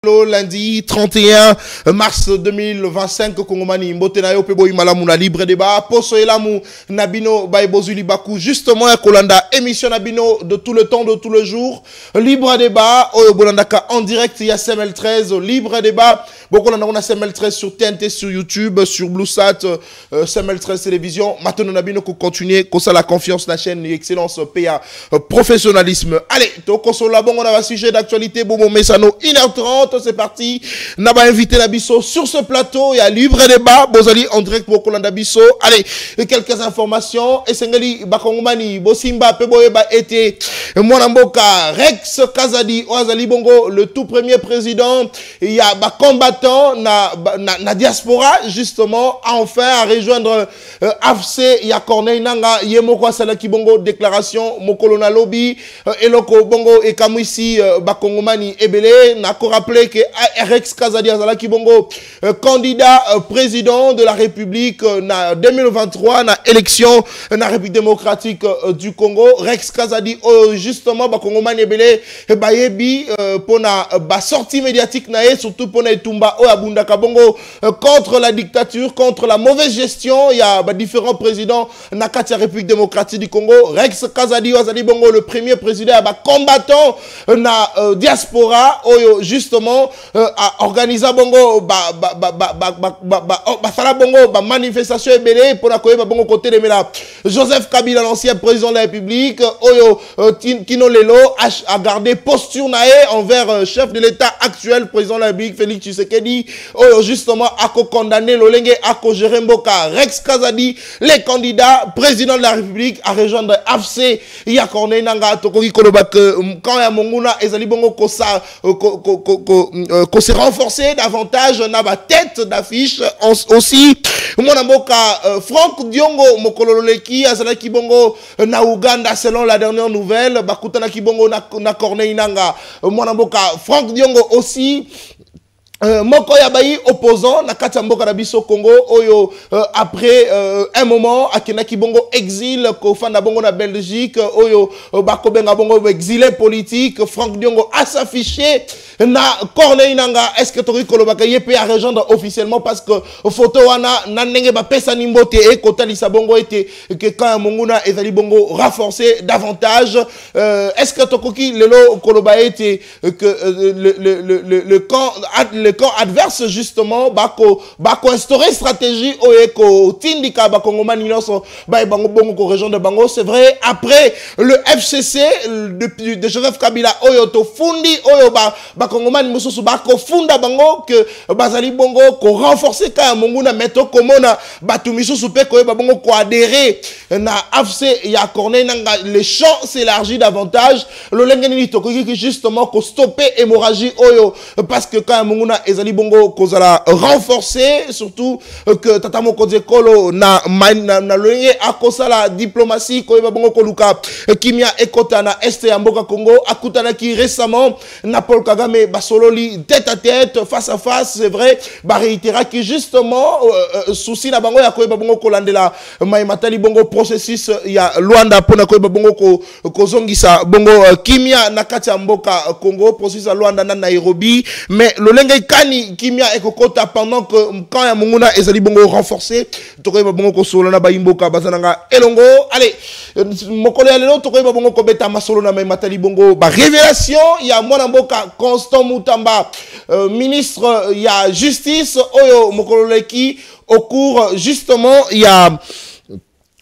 Lundi 31 mars 2025 Kongomani Mbotena yo pebo imalamu na libre débat poso elamu nabino baibozuli baku justement ya kolanda émission nabino de tout le temps de tout le jour libre débat oyo bolandaka en direct ya CML13 libre débat bokolanda on a CML13 sur TNT sur YouTube sur Bluesat CML13 télévision maintenant nabino ko continuer ko ça la confiance la chaîne excellence PA professionnalisme allez to konsola bon on a un sujet d'actualité bon mesano 1h30 c'est parti. Naba invité Nabiso sur ce plateau. Il y a libre débat. Bozali en direct pour Kolanda Bisso. Allez, quelques informations. Et Sengali Bakongomani, Bosimba, Peboeba était Mwanamboka, Rex Kazadi, Oazali Bongo, le tout premier président. Il y a combattant na diaspora, justement, enfin à rejoindre AFC. Il y a Corneille Nanga, Yemoko Salaki Bongo, déclaration, Mokolona Lobby, Eloko Bongo et Kamwisi Bakongomani Ebele. N'a qu'à rappeler que Rex Kazadi Azalaki Bongo, candidat président de la République na 2023 na élection na République démocratique du Congo. Rex Kazadi justement ba Congo manebele bayebi pona ba sortie médiatique na surtout pona etumba o abunda kabongo contre la dictature, contre la mauvaise gestion. Il y a différents présidents na kati ya République démocratique du Congo. Rex Kazadi Azali Bongo le premier président ba combattant na diaspora oyo justement à organiser bongo sala bongo manifestation ebele pour la koyeba bongo côté de mela Joseph Kabila l'ancien président de la République oyo Kino Lelo a gardé posture nae envers chef de l'État actuel président de la République Félix Tshisekedi oyo justement a condamné l'olenge a gérer mboka Rex Kazadi les candidats président de la République à rejoindre AFC ya Corneille Nanga tokoki koloba que quand ya monguna ezali bongo ko sa qu'on s'est renforcé davantage na ba tête d'affiche aussi mona mboka Franck Diongo mokololeki azalaki bongo na Uganda selon la dernière nouvelle bakutana ki bongo na Corneille Nanga mona mboka Franck Diongo aussi moko ya bayi opposant na kati mboka na biso Congo oyo après un moment akenaki bongo exil ko fanda bongo na Belgique oyo bakobenga bongo exilé politique Franck Diongo a s'affiché na Corneille Nanga est-ce que tori kolobaka yepe a rejoindre officiellement parce que photo wana na ndenge ba pesa nimbote e kotalisa bongo était que quand monguna ezali bongo renforcer davantage est-ce que tokoki lelo koloba était que le camp adverse justement bako instaurer stratégie oeko tindika bakongomani nyonso ba bango bongo ko rejoindre bango c'est vrai après le FCC de Joseph Kabila oyo to fundi oyo bakongomani mususu bako funda bango que bazali bongo ko renforcer ka monguna meto komona batu misusu pe ko bongo ko adhérer na AFC ya Corneille Nanga le champ s'élargit davantage le lengeni to ko justement ko stopper hémorragie oyo parce que quand monguna ezali bongo kozala renforcer surtout que tata mokonze kolo na lenge akosa la diplomatie ko bongo koluka kimia ekota na est ya mboka Congo akutana ki récemment na Paul Kagame basololi tête à tête face à face c'est vrai ba réitéra ki justement souci na bango ya ko bongo kolandela matali bongo processus ya Luanda pona ko bongo ko zongisa bongo kimia na kati ya mboka Congo processus ya Luanda na Nairobi mais le lenge kani kimia ekokota pendant que quand ya monguna ezali bongo renforcé tokoyeba bongo ko solo na baimboka bazananga elongo allez mokolo ya lelo tokoyeba bongo ko beta masolo na matali bongo ba révélation ya mwana mboka Constant Mutamba ministre ya justice oyo mokolo leki au cours justement il y a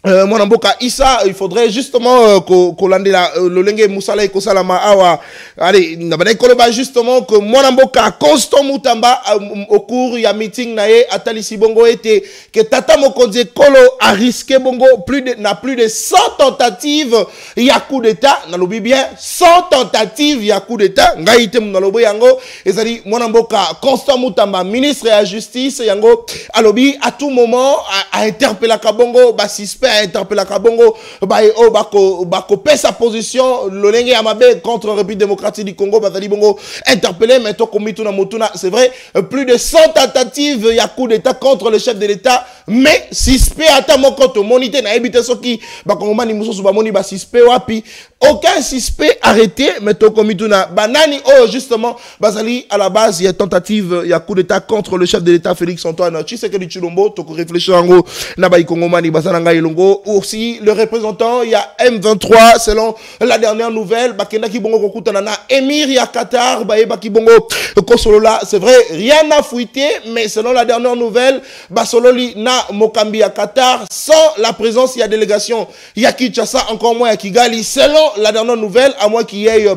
mon mboka Issa il faudrait justement kolandela lolenge musala et kosalama awa allez nabana koloba justement que mon mboka Constant Mutamba au cours ya meeting nae atalisi bongo était que tata mokonze kolo a risqué bongo plus de 100 tentatives ya coup d'état na lobi bien 100 tentatives ya coup d'état ngaite na lobo yango ezali mon mboka Constant Mutamba ministre de la justice yango alobi à tout moment a interpellé kabongo ba suspect interpellé Kabongo bako pèse sa position l'olenge amabe contre la République démocratique du Congo bazali bongo interpellé mais to komituna motuna c'est vrai plus de 100 tentatives ya coup d'état contre le chef de l'État mais suspect ata moko to monité na ebité soki ba kongomani mususu ba moni ba suspect wapi aucun suspect arrêté mais to komituna banani oh justement bazali à la base il y a tentative il y a coup d'état contre le chef de l'état Félix Antoine Tshisekedi Tshilombo to ko réfléchir ngo na ba kongomani bazana ilongo aussi le représentant il y a M23 selon la dernière nouvelle bakenda ki bongo kokutana na émir ya Qatar ba yeba ki bongo kosolola c'est vrai rien n'a fuité mais selon la dernière nouvelle basololi na Mokambi à Qatar sans la présence il y a délégation il y a Kinshasa encore moins à Kigali selon la dernière nouvelle à moins qu'il y ait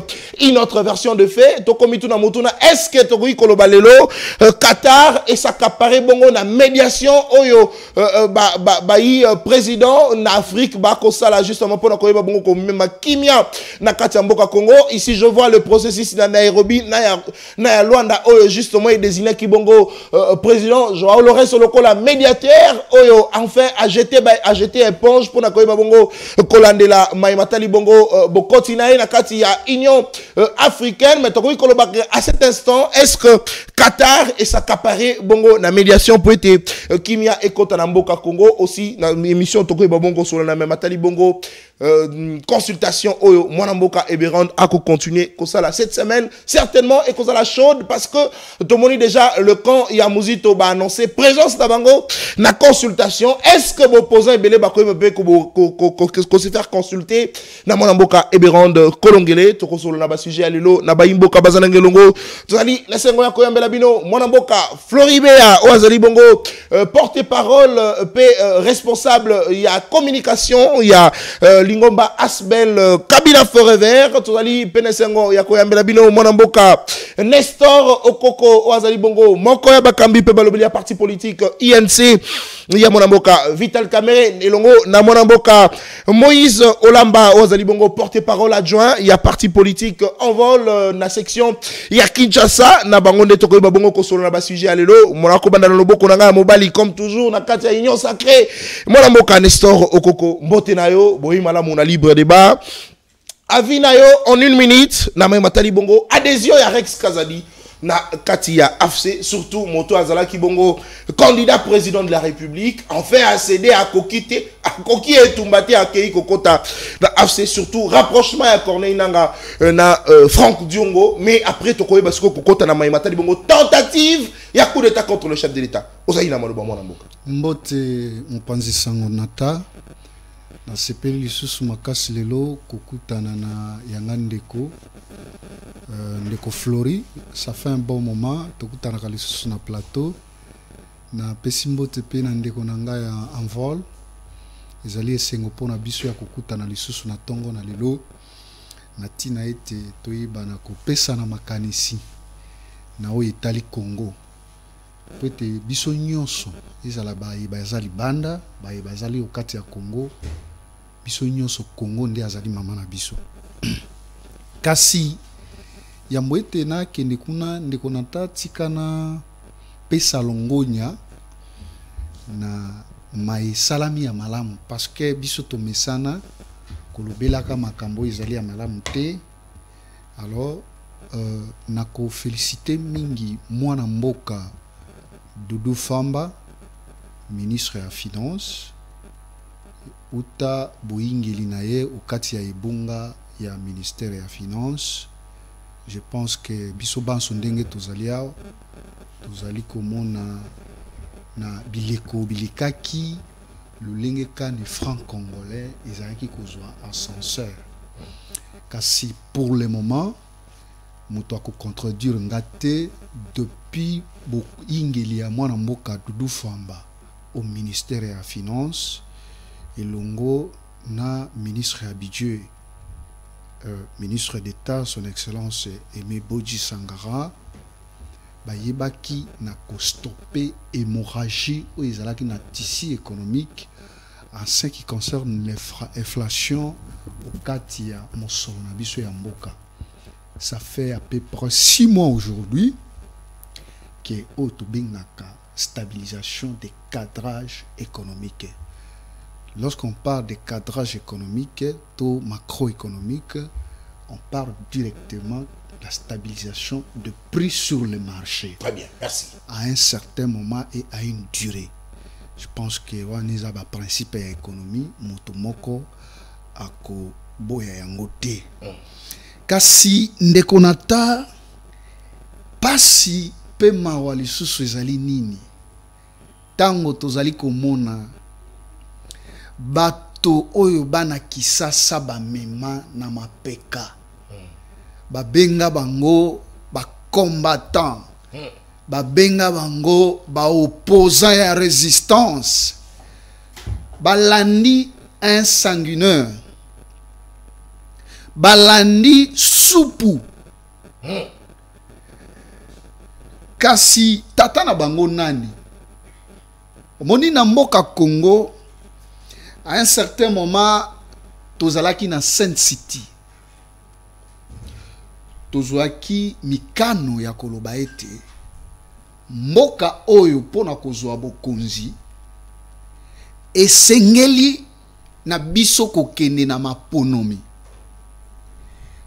une autre version de fait tokomituna mutuna est-ce que tokoki koloba lelo Qatar et s'accaparer bongo na médiation oyo président na Afrique ba kosala justement pour na koyeba bongo ko mema kimia na kati ya mboka Congo ici je vois le processus na Nairobi na ya Luanda oyo justement il désigné ki bongo président Joao Lourenço lokola médiateur oyo enfin a jeté éponge pour na koyeba bongo kolandela maimatali bongo bokoti na na kati ya Union africaine mais tokoki koloba à cet instant est-ce que Qatar et s'accaparer bongo na médiation pour être kimia ekota na mboka Congo aussi na émission tokoki bongo sur na maimatali bongo consultation oyo mwana mboka Eberand a continuer comme ça là cette semaine certainement et cause la chaude parce que tout le monde déjà le camp Yamuzito ba annoncé présence d'Abango na consultation est-ce que l'opposant belé ba ko se faire consulter na mwana mboka Eberand Kolongele to kosolo na ba sujet alelo na ba imboka bazana ngelongo tozali na sengo ya koyambela bino mwana mboka Floribert Oazali bongo porte-parole responsable il y a communication il y a Lingomba Asbel Kabila Forever tozali penesengo ya koyambela bino mwana mboka Nestor Okoko Oazali bongo moko ya bakambi pe balobeli ya parti politique INC ya mwana mboka Vital Kamerhe elongo na mwana mboka Moïse Olamba Oazali bongo porte-parole adjoint il y a parti politique envol na section ya Kinshasa na bango nde tokoyeba bongo kosolo na ba sujet alelo mwana ko banda na loboko na nga mobali comme toujours na kati ya union sacrée mwana mboka Nestor Okoko mbote na yo boyi malamu na libre débat Avinayo en une minute na matali bongo adhésion ya Rex Kazadi na Katia AFC surtout moto azala ki bongo candidat président de la République enfin a cédé à Kokite à Koki et Tumbate à Kei Kokota na AFC surtout rapprochement à Corneille Nanga na Franck Diongo mais après tokoye basiko Kokota na matali bongo tentative ya coup d'état contre le chef de l'état osayi na maloba mwana mboka mbote mpanzi sango nata na sepeli lisusu makasi lelo kokutana na yanga ndeko ndeko Flori ça fait un bon moment tokutana ka lisusu na plateau na pesimbote pe na ndeko nanga ya envol ezali esengo pona biso ya kokutana lisusu na tongo na lelo na tina ete toyeba na kopesa na makanisi na oyo etali Congo pete biso nyonso ezala bazali banda bazali okati ya Congo biso nyonso Congo nde azali mama na biso kasi ya mwete na kende kuna ndeko nata tikana pesa longonya na mai salami ya malamu parce que biso to mesana kolobelaka makambo ezali ya malamu te alors na ko féliciter mingi mwana mboka Doudou Famba ministre ya finance uta boingeli na ye okati ya ebunga ya ministère ya finance je pense que biso banso ndenge tozali komona na bileko bilikaki lolenge kani franc congolais ezalaki kozwa ascenseur kasi pour le moment moto ako contredire ngate depuis boingeli ya mwana mboka Doudou Famba au ministère ya finance elongo na ministre ya budget ministre d'État son excellence Aimé Bodji Sangara bayebaki na ko stopper hémorragie ou ezalaki na tissu économique en ce qui concerne l'inflation au kati ya mosolo na biso ya mboka. Ça fait à peu près 6 mois aujourd'hui que autobingaka stabilisation des cadrages économiques. Lorsqu'on parle de cadrage économique, taux macroéconomique, on parle directement de la stabilisation de prix sur le marché. Très bien, merci. À un certain moment et à une durée. je pense que waniza ba principe ya économie moto moko ako boya yango te. Kasi ndeko nata pasi pe mawa lisusu ezali nini tango tozali komona bato oyo bana kisasa bamema na mapeka babenga bango ba combattant babenga bango ba opposant ya résistance balandi un sanguinaire balandi supu kasi tata na bango nani omoni na mboka Congo à un certain moment tozalaki na Saint City tozwaki mikano ya koloba ete mboka oyo pona kozwa bokonzi esengeli na biso kokende na maponomi.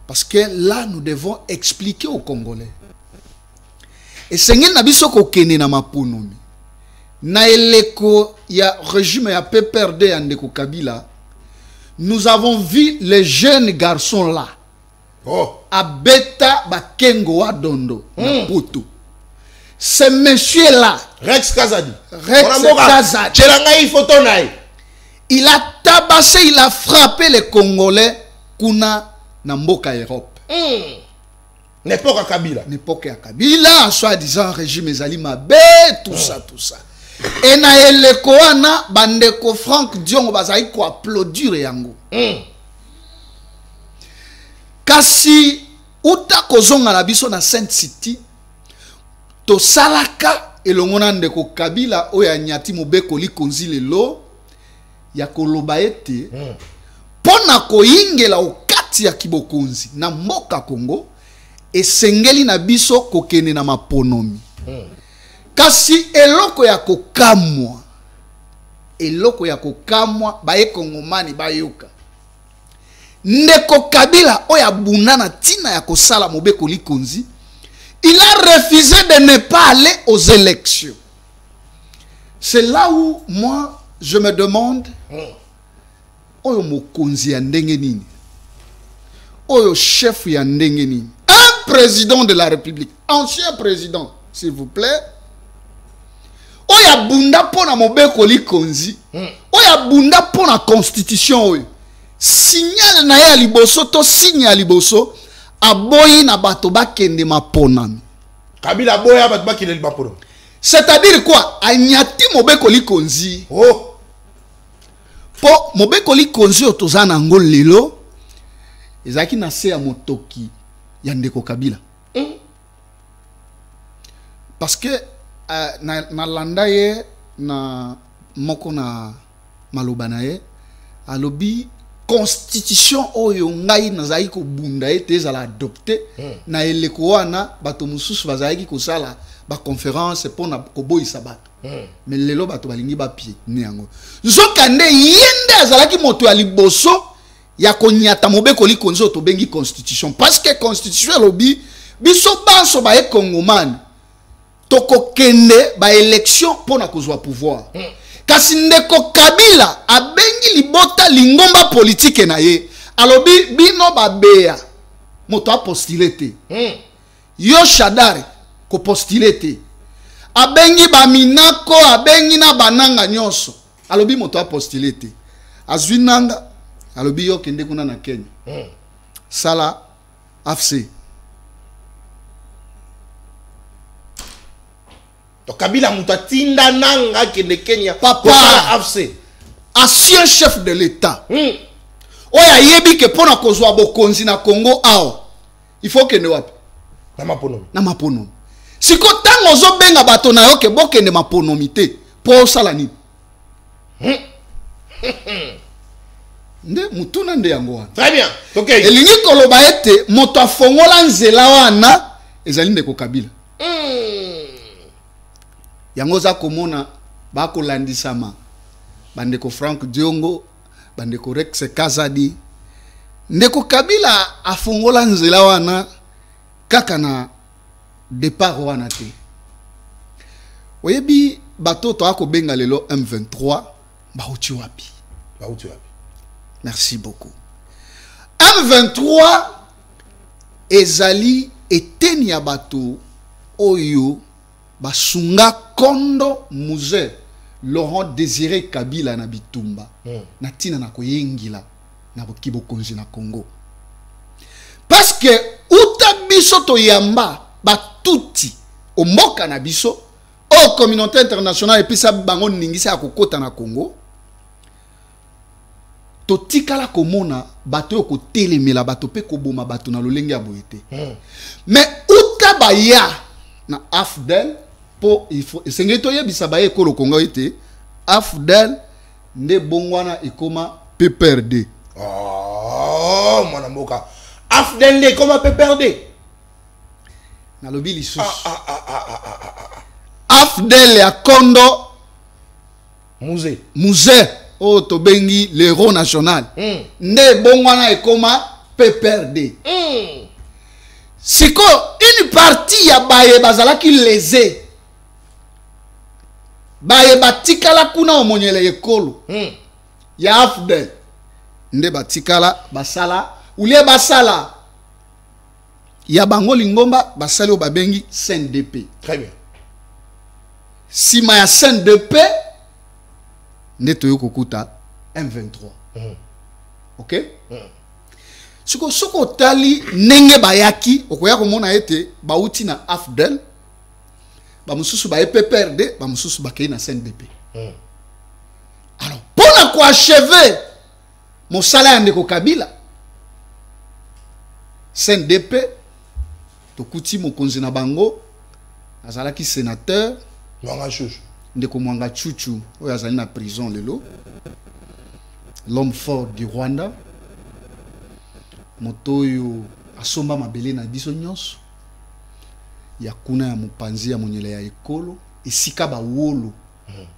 Parce que là, nous devons expliquer aux Congolais. Et c'est na biso kokene na maponomi. Na eleko ya régime ya PPRD andeko Kabila, nous avons vu les jeunes garçons là. Oh. Abeta bakengo wa dondo na poto. Ce monsieur là, Rex Kazadi. Il a tabassé, il a frappé les Congolais kuna na mboka Europe. N'époque à Kabila. N'époque à Kabila, soi-disant régime ezali mabe, tout ça, tout ça. Et na eleko wana bandeko Frank Diongo bazali ko applaudir yango. Kasi uta kozonga na biso na Saint City to salaka elongona ndeko Kabila oya nyati mobeko likonzi lelo ya koloba ete pona koingela okati ya kibokonzi na mboka Congo esengeli na biso kokene na maponomi. Kasi eloko ya kokamwa baye kongomani bayoka ndeko Kabila oya bunana tina ya kosala mobeko likonzi, il a refusé de ne pas aller aux élections. C'est là où moi je me demande oyo mokonzi ya ndenge nini, oyo chef ya ndenge nini, un président de la République, ancien président s'il vous plaît, oya bunda pona mobeko likonzi, oya bunda pona constitution oyo signal na ya liboso to signe ya liboso aboyi na bato bakende maponami. Kabila boya bato bakende maponami. C'est-à-dire quoi? Anyati mobeko likonzi. Oh. Po mobeko likonzi otozana ngo lelo ezaki na se ya motoki ya ndeko Kabila. Parce que na landa ye na moko na maloba na ye alobi constitution oyo ngai nazali ko bunda ete ezala adopté na eleko wana bato mususu bazali ko sala ba conférence pona koboyisa bato. Mais lelo bato balingi ba pied ne yango zokande yende azalaki moto ya liboso ya konyata mobeko likonzo to bengi constitution, parce que constitution lobi biso banso ba e kongomani toko kende ba élection pona kozwa pouvoir. Kasi ndeko Kabila abengi libota lingomba politique na ye alobi bino babeya moto a postulé te. Yo Shadari ko postulé te. Abengi baminako abengi na bananga nyonso alobi moto a postulé te. Azwinanga alobi yo kende kuna na Kenya. Sala AFC. To Kabila mutatinda nanga kende Kenya papa AFC. Ancien chef de l'État. Oya yebi ke pona kozwa bokonzi na Congo awa. Il faut que ne wapi na maponomi. Na maponomi. Siko tango zo benga bato na yo ke bokende maponomi te po sala ni. Nde mutuna nde yango wana. Très bien. OK. Elingi koloba ete moto afongola nzela wana ezali ndeko Kabila. Yango za komona bako landisama bandeko Frank Diongo bandeko Rex Kazadi ndeko Kabila afongola nzela wana kaka na départ wana te. Oyebi bateau to ako benga lelo M23 bauti wapi. Merci beaucoup. M23 ezali eteni ya bateau oyo basunga kondo muze Laurent Désiré Kabila na bitumba na tina na koyengila na bokibo konzi na Congo. Parce que uta biso to yamba batuti o mboka na biso o communauté internationale et puis ça bango ningisa akokota na Congo. To tikala komona bato yo ko telemela bato pe ko boma bato na lolenge ya boyete. Mais uta baya na AFDEL po il faut sengito yebisa baye ko lo Congo ete AFDEL nde bongwana ekoma PPRD. Oh mwana mboka. AFDEL nde ekoma PPRD. Na lobi lisusu. AFDEL ya kondo Muze o to bengi l'héros national. Nde bongwana ekoma PPRD. Siko une partie ya baye bazala ki leze. Baye batikala kuna omonyele ekolo. Ya AFDEL. Nde batikala basala ulie basala. Ya bango lingomba basali o babengi CNDP. Très bien. Sima ya CNDP neto yo kokuta M23. OK? Soko tali nenge bayaki okoya komona ete bauti na AFDEL ba mususu ba PPRD ba mususu bakei na CNDP. Alors pour ko achever mosala ya ndeko Kabila CNDP to kuti mokonzi na bango azalaki sénateur Mwanga Chuchu. Ndeko Mwanga Chuchu oyo azali na prison lelo, l'homme fort du Rwanda, motoyo asomba mabele na biso nyonso ya kuna ya mopanzi ya monyele ya ekolo esika ba wolo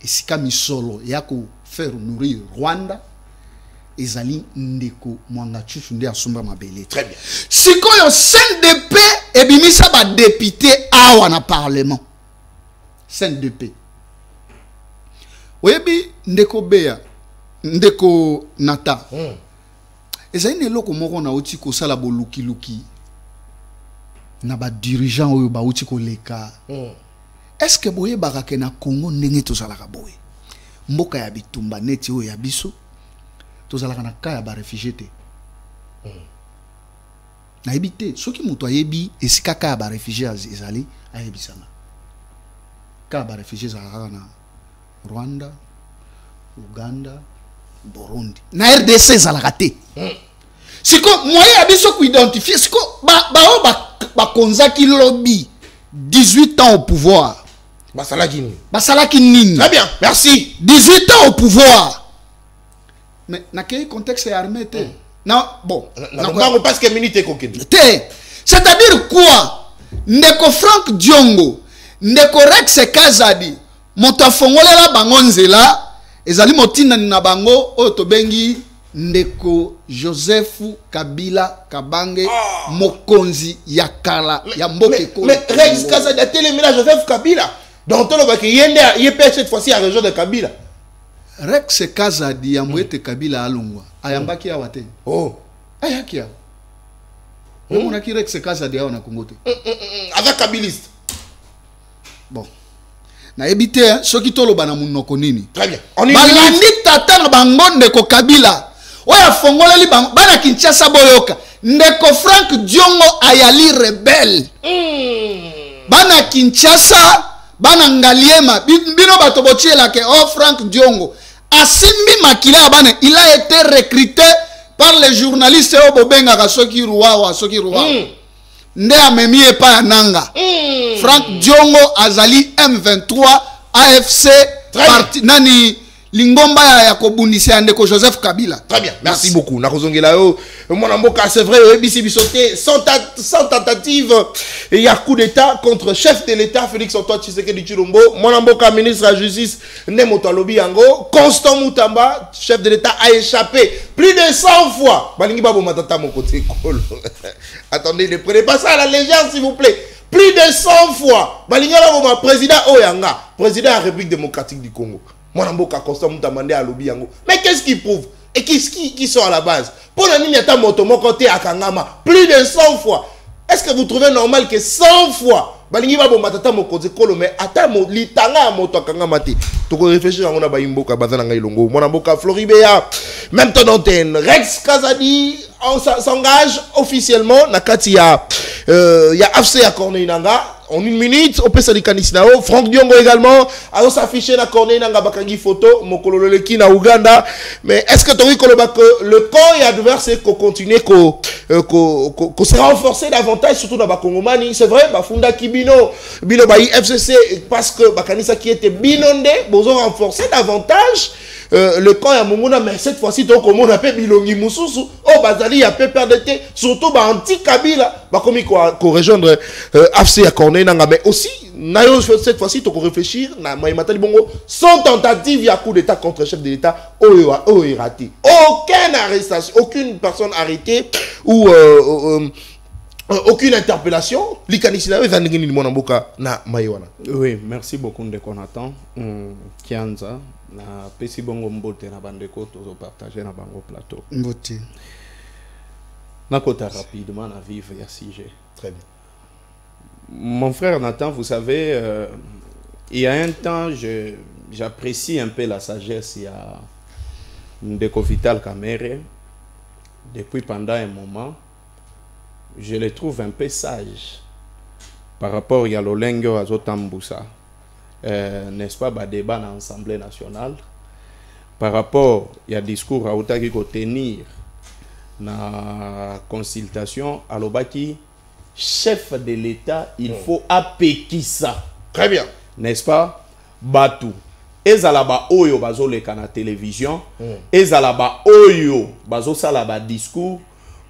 esika misolo ya ko faire nourrir Rwanda ezali ndeko Mwanga Chuchu nde asomba mabele. Très bien. Sikoyo CNDP ebimisa ba député awa na parlement. CNDP. Oyebi ndeko Bea, ndeko Nata. Ezali neloko moko na oti ko sala boluki luki. Na ba dirigeant oyo ba oti ko leka. Est-ce que boye barake na Congo ndenge to sala ka boye? Mboka ya bitumba neti oyo ya biso. To sala na ka ya ba réfugié te. Na ebite soki muto ayebi esika ka ya ba réfugié ezali ayebisana. Ka ba réfugié za na Rwanda, Uganda, Burundi. Na RDC za la raté. Siko moyen abiso ku identifier siko ba konzaki lobby 18 ans au pouvoir. Basalaki nini. Très bien, merci. 18 ans au pouvoir. Mais na quel contexte est armé te? Non, bon. Non, parce que minute kokende. C'est-à-dire quoi? Ndeko Frank Diongo, ndeko Rex Kazadi, moto afongolela bango nzela ezali motina na bango oyo tobengi ndeko Joseph Kabila Kabange mokonzi ya kala ya mboke ko. Mais Rex Kazadi a téléménage à Joseph Kabila. Donc on va qu'il y ait cette fois-ci à la région de Kabila. Rex Kazadi ya mwete Kabila alongwa ayambaki ya wate. Oh. Ayaki ya. On a qui Rex Kazadi ya na Congo te. Avec Kabiliste. Bon. Na ebite soki toloba na munoko nini. Très bien. On y balandi tata na bango ndeko Kabila. Oya fongoleli bango bana Kinshasa boyoka. Ndeko Frank Diongo ayali rebelle. Bana Kinshasa bana Ngaliema bino bato botiela ke oh Frank Diongo asimbi makila bana il a été recruté par les journalistes au bobenga soki ruwa nde amemi epa ya nanga. Frank Diongo azali M23 AFC parti nani lingomba ya kobundisa ndeko Joseph Kabila. Très bien, merci beaucoup. Nakozongela yo mwana mboka c'est vrai ebisi bisoté sans tentative il y a coup d'état contre chef de l'état Félix Antoine Tshisekedi Tshilombo, mwana mboka ministre de la justice Nemoto Alobi yango, Constant Mutamba chef de l'état a échappé plus de 100 fois. Balingi babo matata mon côté kolo. Attendez, ne prenez pas ça à la légère s'il vous plaît. plus de 100 fois. Balingala Boma, président Oyanga, président de la République démocratique du Congo. Moi, Namboka Costa Moutamandé à Lobi Yango. Mais qu'est-ce qu'il prouve? Et qui sont à la base? Pour la ligne à Motomo côté à Kangama, plus de 100 fois. Est-ce que vous trouvez normal que 100 fois balingi ba bomba tata mokoze kolo mais ata mo litanga moto Kangama ti to ko réfléchir on a ba imboka bazana ngai longo mona mboka Floribea même ton antenne Rex Kazadi s'engage officiellement na kati ya AFC à Corneille Nanga en 1 minute on peut s'alicanisnao Franck Diongo également alors s'afficher na Corneille Nanga bakangi photo mokolo leki na Uganda mais est-ce que tu koloba que le camp est adverse et qu'on continue qu'on se renforcer davantage surtout dans Bakongomani c'est vrai bafunda kibino bino ba FCC parce que bakanisa qui était binondé besoin renforcer davantage le camp ya Mongona mais cette fois-ci donc on appelle Bilongi Mususu oh bazali ya peu perdre surtout ba anti Kabila ba comme ko rejoindre AFC à Corneille Nanga mais aussi nayo cette fois-ci to réfléchir na Matali Bongo sans tentative ya coup d'état contre le chef de l'état oh raté aucune arrestation aucune personne arrêtée ou aucune interpellation. Oui, merci beaucoup de Konatan. Kianza, na pesi bongo mbote na bandeko to partager na bango plateau. Mbote. Na kota rapidement na vivre ya sujet. Très bien. Mon frère Nathan, vous savez, il y a un temps, j'apprécie un peu la sagesse. Il y a Ndeko Vital Kamerhe. Depuis pendant un moment, je le trouve un peu sage par rapport à l'Olengo Azotambusa. N'est-ce pas, bah, débat dans l'Assemblée nationale par rapport à discours à Outaki ko tenir na consultation à l'Obaki chef de l'État, il faut apéquer ça. Très bien. N'est-ce pas? Batu. Ezalaba oyo bazo le kana télévision. Ezalaba oyo bazo salaba discours.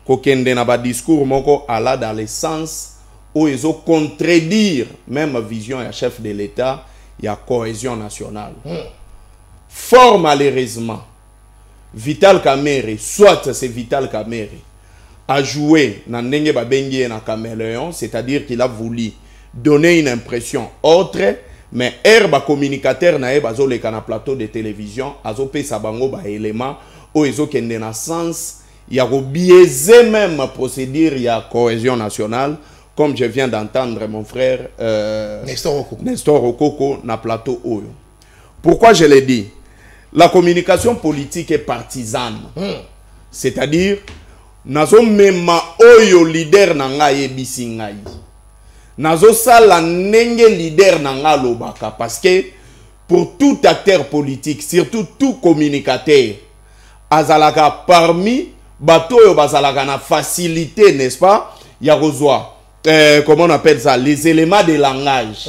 Kokende na ba discours moko ala dans le sens où ils ont contredire même vision ya chef de l'État, il y a cohésion nationale. Fort malheureusement, Vital Kamerhe, soit c'est Vital Kamerhe, a joué dans Ndenge Babengi na Caméléon, c'est-à-dire qu'il a voulu donner une impression autre, mais herba communicateur na bazo le kana plateau de télévision, azo pe sabango ba élément où ils ont kende na sens il y a biaisé même procédure, il y a cohésion nationale, comme je viens d'entendre mon frère Nestor Okoko na plateau Oyo. Pourquoi je l'ai dit? La communication politique est partisane. C'est-à-dire, nazo mema Oyo leader nanga yebisi ngai. Nazo sala nenge leader nanga lobaka. Parce que pour tout acteur politique, surtout tout communicateur, azalaka parmi bato yo bazalaka na facilité, n'est-ce pas? Ya rozwa comment on appelle ça, les éléments de langage.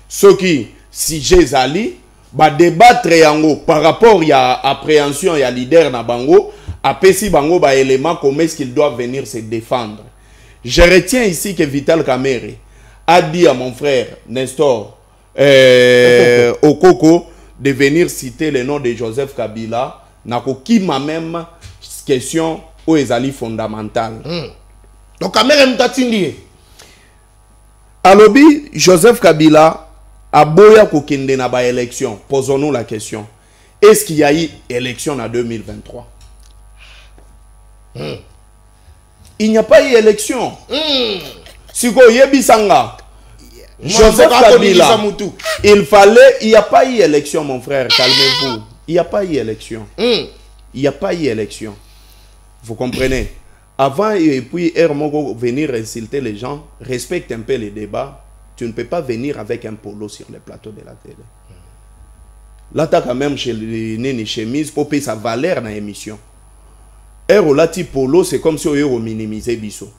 Ceux qui si j'ai ali ba débattre yango par rapport ya appréhension ya leader na bango apesi bango ba élément comment est-ce qu'ils doivent venir se défendre. Je retiens ici que Vital Kamerhe a dit à mon frère Nestor Okoko de venir citer le nom de Joseph Kabila nako ki ma même question où est ali fondamentale. Donc Kamerhe mtatindi. Alobi Joseph Kabila a boya kokende na ba élection. Posons-nous la question. Est-ce qu'il y a eu élection en 2023? Il n'y a pas eu élection. Siko yebisanga. Joseph Kabila. Il n'y a pas eu élection, mon frère. Calmez-vous. Il n'y a pas eu élection. Il n'y a pas eu élection. Vous comprenez? Avant et puis Hermogo venir insulter les gens, respecte un peu les débats. Tu ne peux pas venir avec un polo sur le plateau de la télé. Là, tu as quand même chez les chemises pour payer sa valeur dans l'émission. Lati polo, c'est comme si on minimisait Bisso.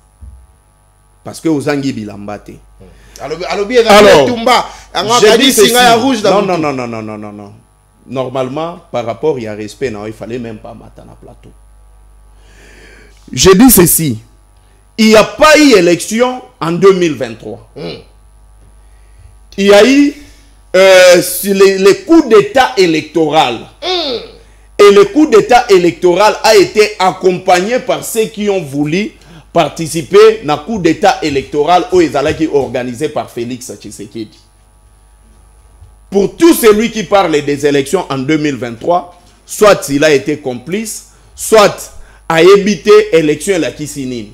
Parce que aux Angi Bilambate. Alors, j'ai dit ceci. Non. Normalement, par rapport il y a respect, non, il fallait même pas mater na plateau. J'ai dit ceci. Il n'y a pas eu élection en 2023. Il y a eu les coups d'état électoral. Et le coup d'état électoral a été accompagné par ceux qui ont voulu participer na coup d'état électoral où ezalaki organisé par Félix Tshisekedi. Pour tout celui qui parle des élections en 2023, soit il a été complice, soit a évité élection la Kisinine.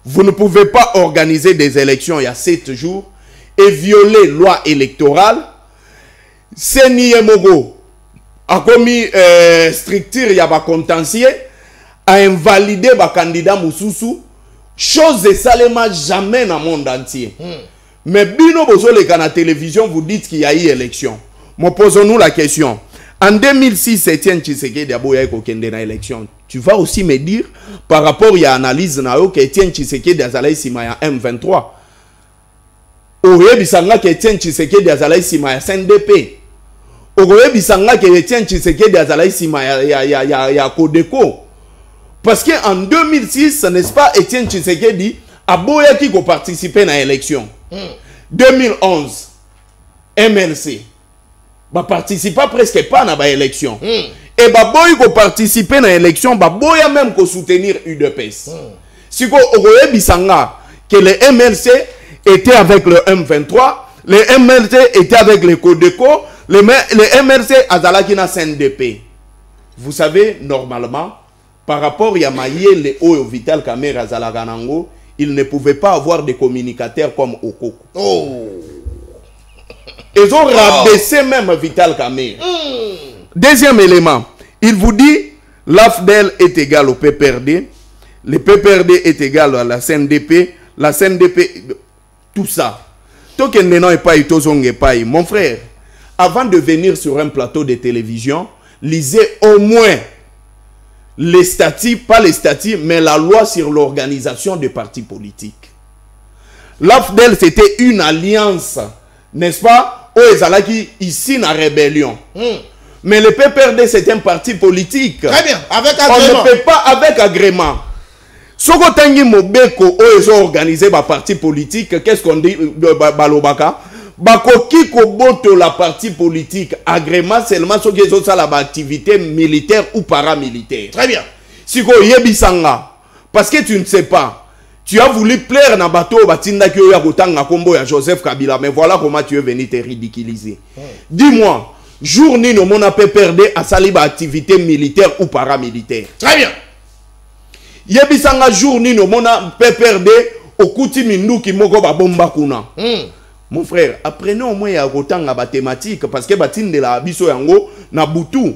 Vous ne pouvez pas organiser des élections il y a 7 jours et violer loi électorale. Seni Mogo a commis structure il y a pas contentieux, a invalidé le candidat Moussoussou, chose et salement jamais dans le monde entier. Mais bino bozole à la télévision, vous dites qu'il y a eu élection. Mais posons-nous la question. En 2006, Etienne Tshisekedi a eu une élection. Tu vas aussi me dire, par rapport à l'analyse que Etienne Tshisekedi a eu M23. Oye bisanga que Etienne Tshisekedi a eu CNDP. Oye bisanga que Etienne Tshisekedi a eu Codeco. Parce qu'en 2006, n'est-ce pas, Etienne Tshisekedi a participé à l'élection. 2011, MLC va participer presque pas à l'élection. Et baboy ko participer à l'élection, baboy même ko soutenir UDPS. Si ko ogoye bisanga que le MLC était avec le M23, le MLC était avec le Codeco, le MLC azalaki na CNDP. Vous savez, normalement, par rapport à Mayele Oyo Vital Kamerhe Azalaganango, il ne pouvait pas avoir des communicateurs comme Okoko. Ils ont rabaissé même Vital Kamerhe. Deuxième élément, il vous dit l'AFDEL est égal au PPRD, le PPRD est égal à la CNDP, tout ça. Mon frère, avant de venir sur un plateau de télévision, lisez au moins les statuts, pas les statuts, mais la loi sur l'organisation des partis politiques. L'AFDEL, c'était une alliance, n'est-ce pas, où Ezalaki ici dans la rébellion. Mais le PPRD, c'est un parti politique. Très bien, avec agrément. On ne peut pas avec agrément. Soko tangi mobeko où ils ont organisé un parti politique, qu'est-ce qu'on dit, Balobaka? Bakoki koboto la partie politique agrément seulement ceux qui ont la activité militaire ou paramilitaire. Très bien. Si ko yebisanga parce que tu ne sais pas, tu as voulu plaire na bateau batinda ki ya kotanga kombo ya Joseph Kabila, mais voilà comment tu es venu te ridiculiser. Dis-moi, jour ni no mona PPRD a sali ba activité militaire ou paramilitaire. Très bien. Yebisanga jour ni no mona PPRD okuti minduki moko ba bomba kuna. Mon frère, apprenez au moins à autant la mathématique parce que batin de la biso yango na butu.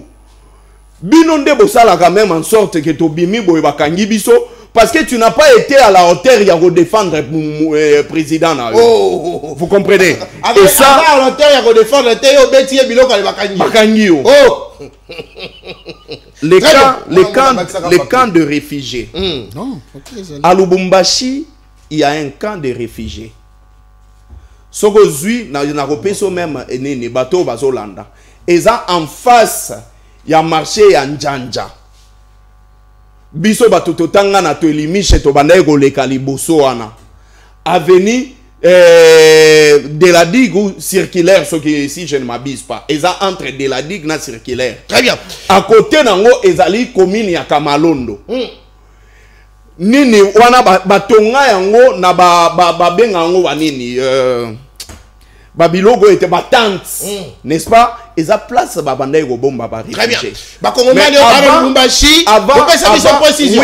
Binonde bosala quand même en sorte que tobimi boy bakangi biso parce que tu n'as pas été à la hauteur ya défendre président na. Vous comprenez? Et ça à la hauteur ya défendre te beti biloko le bakangi. Bakangi. Les camps de réfugiés. À Lubumbashi, il y a un camp de réfugiés. Soko zui na repeso même nini bateau bazolanda. Eza en face ya marché ya Njanja. Biso batuto tanga na to elimishe to bandaye ko leka liboso wana. Avenue de la digue circulaire ce qui ici je ne m'abuse pas. Eza entre de la digue na circulaire. Très bien. À côté nango ezali commune ya Kamalondo. Nini wana batonga yango na benga yango wanini babilogo était batante, n'est-ce pas? Et ça place babanda ego bomba ba très bien. Mais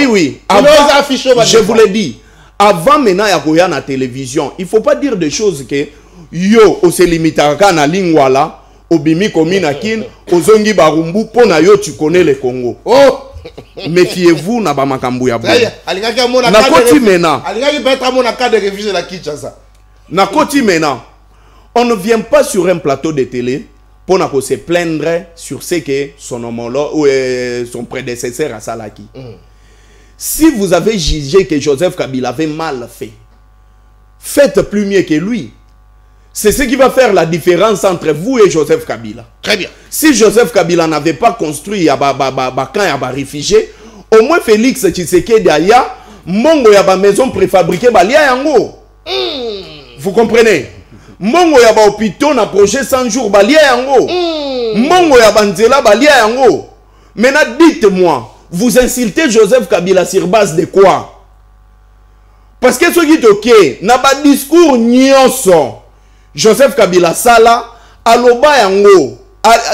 oui, je vous l'ai dit. Avant maintenant ya koya na télévision, il faut pas dire des choses que yo o se limite à na lingwala, obimi komina kin, ozongi barumbu pona yo tu connais le Congo. Méfiez-vous na ba makambu ya bon. Na koti mena. Alingaki peut être mon cas de réfugié la Kinshasa. Na koti mena. On ne vient pas sur un plateau de télé pour se plaindre sur ce que son homologue ou son prédécesseur a salaki. Si vous avez jugé que Joseph Kabila avait mal fait, faites plus mieux que lui. C'est ce qui va faire la différence entre vous et Joseph Kabila. Très bien. Si Joseph Kabila n'avait pas construit camp ya réfugié, au moins Félix Tshisekedi aya mongo ya ba maison préfabriquée balia yango. Vous comprenez? Mongo ya ba hôpital na projet 100 jours balia yango. Mongo ya banzela balia yango. Maintenant dites-moi, vous insultez Joseph Kabila sur base de quoi? parce que ceux qui toquent n'a pas discours nyonso Joseph Kabila Sala aloba yango.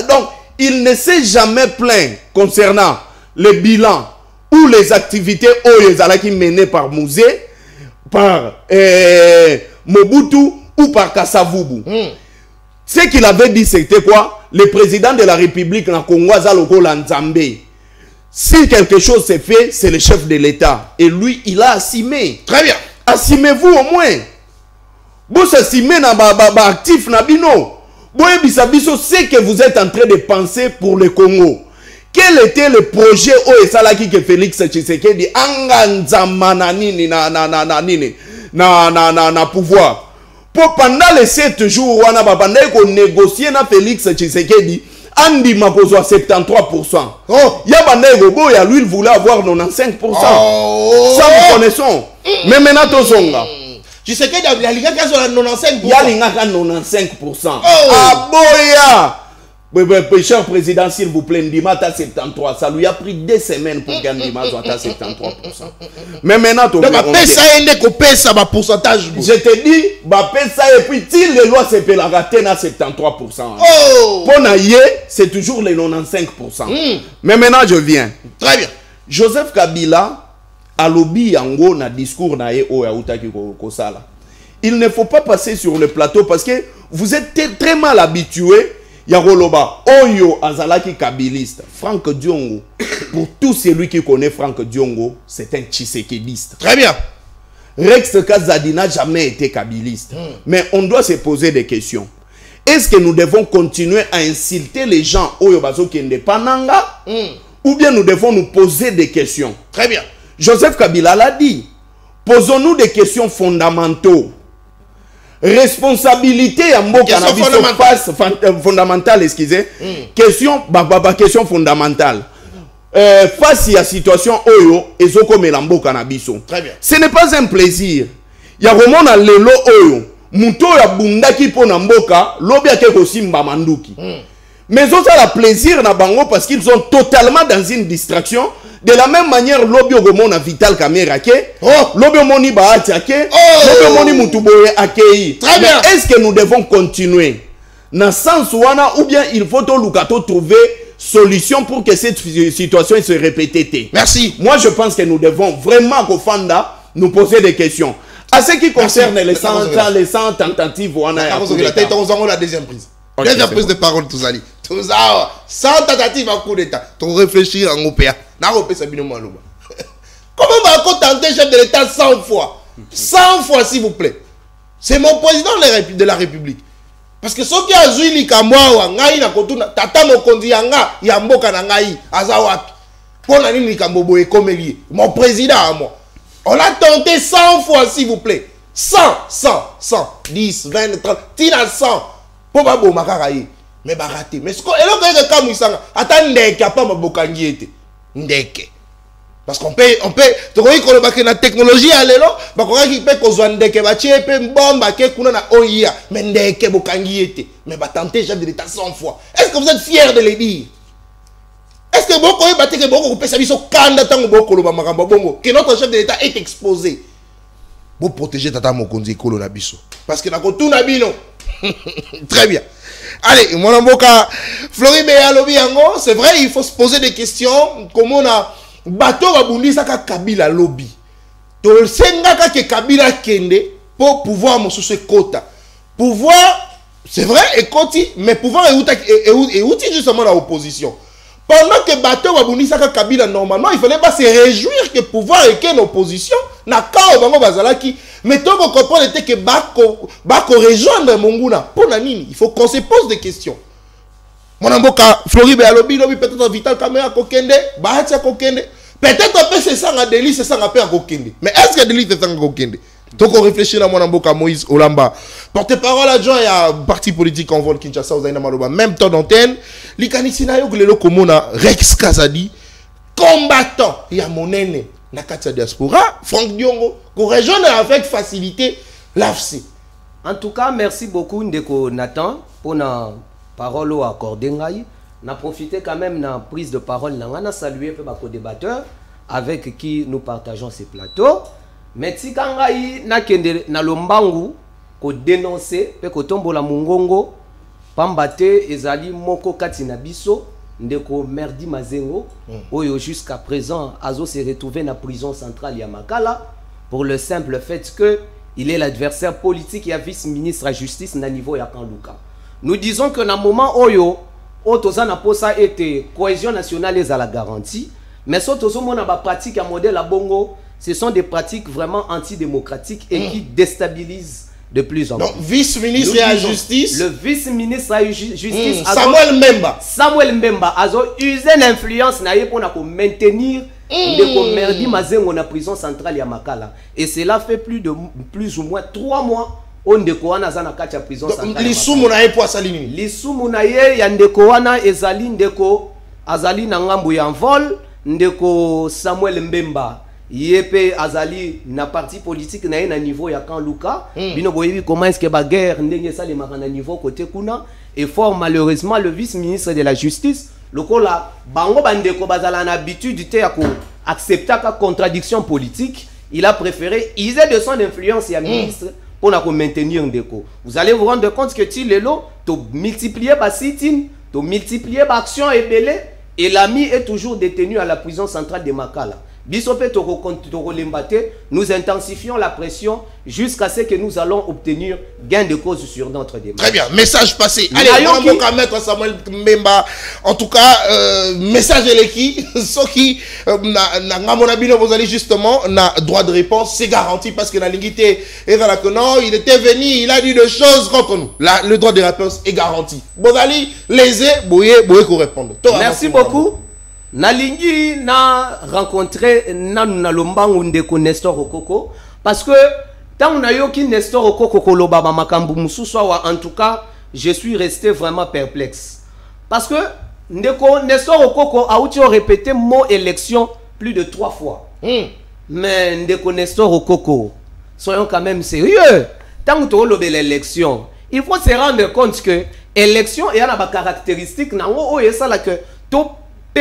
Donc il ne s'est jamais plaint concernant le bilan ou les activités qui menées par Mouzé, par Mobutu ou par Kassavubu. Ce qu'il avait dit, c'était quoi? Le président de la République na Congo Zaloko Lanzambe. Si quelque chose s'est fait, c'est le chef de l'État. Et lui, il a assumé. Très bien. Assumez-vous au moins. Vous assumez na actif na bino. Ce que vous êtes en train de penser pour le Congo. Quel était le projet Salaki que Félix Tshisekedi anganzama na nini na pouvoir? Pour pendant les 7 jours, on a négocié na Félix Tshisekedi Andi Makozo à 73%. Oh, Yabanego, lui, il voulait avoir 95%. Oh. Ça, nous connaissons. Mais maintenant, Tozonga. Tu sais qu'il y a 95%. Il y a 95%. Ah, boya! Cher président, s'il vous plaît, Ndima à 73. Ça lui a pris 2 semaines pour gagner Ndima à 73%. Mais maintenant, tu pourcentage. Je te dis, et puis, si les lois se pèlent à 73%. Oh! Pour naïe, c'est toujours les 95%. Mais maintenant, je viens. Très bien. Joseph Kabila a lobby yango na discours naïe o ya utaki kosala. Il ne faut pas passer sur le plateau parce que vous êtes très mal habitués. Yaroloba, Oyo Azalaki Kabiliste, Franck Diongo. Pour tout celui qui connaît Franck Diongo, c'est un Tshisekediste. Très bien. Rex Kazadi n'a jamais été kabiliste. Mais on doit se poser des questions. Est-ce que nous devons continuer à insulter les gens Oyo Bazo Kende Pananga ou bien nous devons nous poser des questions? Très bien. Joseph Kabila l'a dit. Posons-nous des questions fondamentaux. Responsabilité à Mboka fondamentale, excusez. Question fondamentale. Face à la situation Oyo, Ezoko Melambo Kanabiso. Très bien. Ce n'est pas un plaisir. Il y a vraiment un lelo Oyo. Muto ya bundaki po na mboka, lobi akeko simba manduki. Mais ça a plaisir na bango parce qu'ils sont totalement dans une distraction. De la même manière, lobi ogomon a Vital Kamera ke, lobi omoni Bahati ake, lobi omoni Mutuboye akei. Très bien. Est-ce que nous devons continuer dans sens wana ou bien il faut Lukato trouver solution pour que cette situation se répète? Merci. Moi je pense que nous devons vraiment Kofanda nous poser des questions. À ce qui concerne les 100 tentatives wana ya la deuxième prise. Deuxième prise de parole tous ali. Tout ça 100 tentatives à coup d'état. Tu réfléchir en OPA. Comment va tenter chef de l'État 100 fois? 100 fois, s'il vous plaît. C'est mon président de la République. Parce que ceux qui ont joué les Kamwa, Tata Mokondi Yanga, Yamboka Nangaï, Azawapi. Pour la ligne Kambobo et Komélier. Mon président à moi. On a tenté 100 fois, s'il vous plaît. 100, 10, 20, 30, tina 100. Pour pas bon, mais baraté. Mais ce qu'on est là, attendez, qu'il n'y a pas de ndeke. Parce qu'on peut, tu vois qu'on a la technologie à l'élo, bah qu'on a qui peut qu'on soit ndeke, bah tu es une bombe, bah qu'on a oya, mais ndeke bokangi était, mais bah tenter chef de l'État 100 fois. Est-ce que vous êtes fiers de le dire? Est-ce que beaucoup est battu que beaucoup peut savoir son candidat ou beaucoup le bamarambo bongo que notre chef de l'État est exposé pour protéger Tata Mokonzi Kolo Nabiso parce que na kotu nabino. Très bien. Allez, mon amboka Flori Beyalobi yango, c'est vrai, il faut se poser des questions. Comment on a bateau à Bundi saka Kabila lobby. To senga que Kabila kende pour pouvoir mon sous quota. Pouvoir, c'est vrai, et koti, mais pouvoir et outil justement la opposition. Pendant que bateau à Bundi saka Kabila normalement, il fallait pas se réjouir que pouvoir et que l'opposition na kao bango bazalaki. Mais tant qu'on comprend que Bako rejoindre Monguna, pour Nanini, il faut qu'on se pose des questions. Mon amboka, Floride à lobby, peut-être Vital Kamera Kokende, Bahatia Kokende. Peut-être un peu c'est ça, un délit, c'est ça, un peu à Kokende. Mais est-ce que délit c'est ça à Kokende? Donc on réfléchit à mon amboka Moïse Olamba. Porte-parole adjoint, il y a un parti politique en vol Kinshasa, même temps d'antenne. L'Ikanisina Yoglelo Komona, Rex Kazadi, combattant, il y a mon aîné. Nakatia diaspora, Franck Diongo, qu'on rejoindre avec facilité l'AFC. En tout cas, merci beaucoup Ndeko Nathan pour la parole accordée. On a profité quand même de la prise de parole. On a salué les co-débatteurs avec qui nous partageons ces plateaux. mais tika ngai nakende na lombangu ko dénoncer pe ko tombola mungongo pambate ezali moko kati na biso ndeko Merdi Mazengo oyo jusqu'à présent azo se retrouver na prison centrale ya Makala pour le simple fait que il est l'adversaire politique et vice-ministre à justice na niveau ya Kanluka. Nous disons que na moment oyo otozana posa était cohésion nationale est à la garantie, mais sotozo mona ba pratique à modèle à Bongo, ce sont des pratiques vraiment antidémocratiques et qui déstabilisent de plus en plus. Donc, vice-ministre à la justice. Le vice-ministre à la justice. Samuel Mbemba a usé l'influence pour maintenir le Merdi Mazengo na prison centrale ya Makala. Et cela fait plus ou moins 3 mois. On découvre dans la prison centrale. L'issou ya ndeko wana ezali ndeko azali na ngambu ya vol ndeko Samuel Mbemba. Yépe azali na parti politique na na niveau ya Kanluka bino boyebi comment est-ce que ba guerre ndenge ça les na niveau côté kuna et fort malheureusement le vice-ministre de la justice lokola bango bandeko bazala na habitude te ya ko accepter ka contradiction politique, il a préféré user de son influence ya ministre pour na ko maintenir ndeko. Vous allez vous rendre compte que ti lelo to multiplier ba sit-in, to multiplier ba action et belé et l'ami est toujours détenu à la prison centrale de Makala. Nous intensifions la pression jusqu'à ce que nous allons obtenir gain de cause sur notre démarche. Très bien, message passé. Allez, on va mettre Samuel Mbemba. En tout cas, message de l'équipe. Ce qui, vous allez justement, na droit de réponse, c'est garanti parce que la lignité est dans la non, il était venu, il a dit des choses contre nous. Là, le droit de réponse est garanti. Vous allez léser, bouiller répondre. Merci beaucoup. Nalingi na rencontré na lombangu ndeko Nestor Okoko parce que tant na yoki Nestor Okoko koloba ba makambu mususu wa en tout cas je suis resté vraiment perplexe parce que ndeko Nestor Okoko a outi répété mot élection plus de 3 fois. Mais ndeko Nestor Okoko soyons quand même sérieux. Tant que tu as l'élection, il faut se rendre compte que l'élection est une caractéristique nango et ça là que tout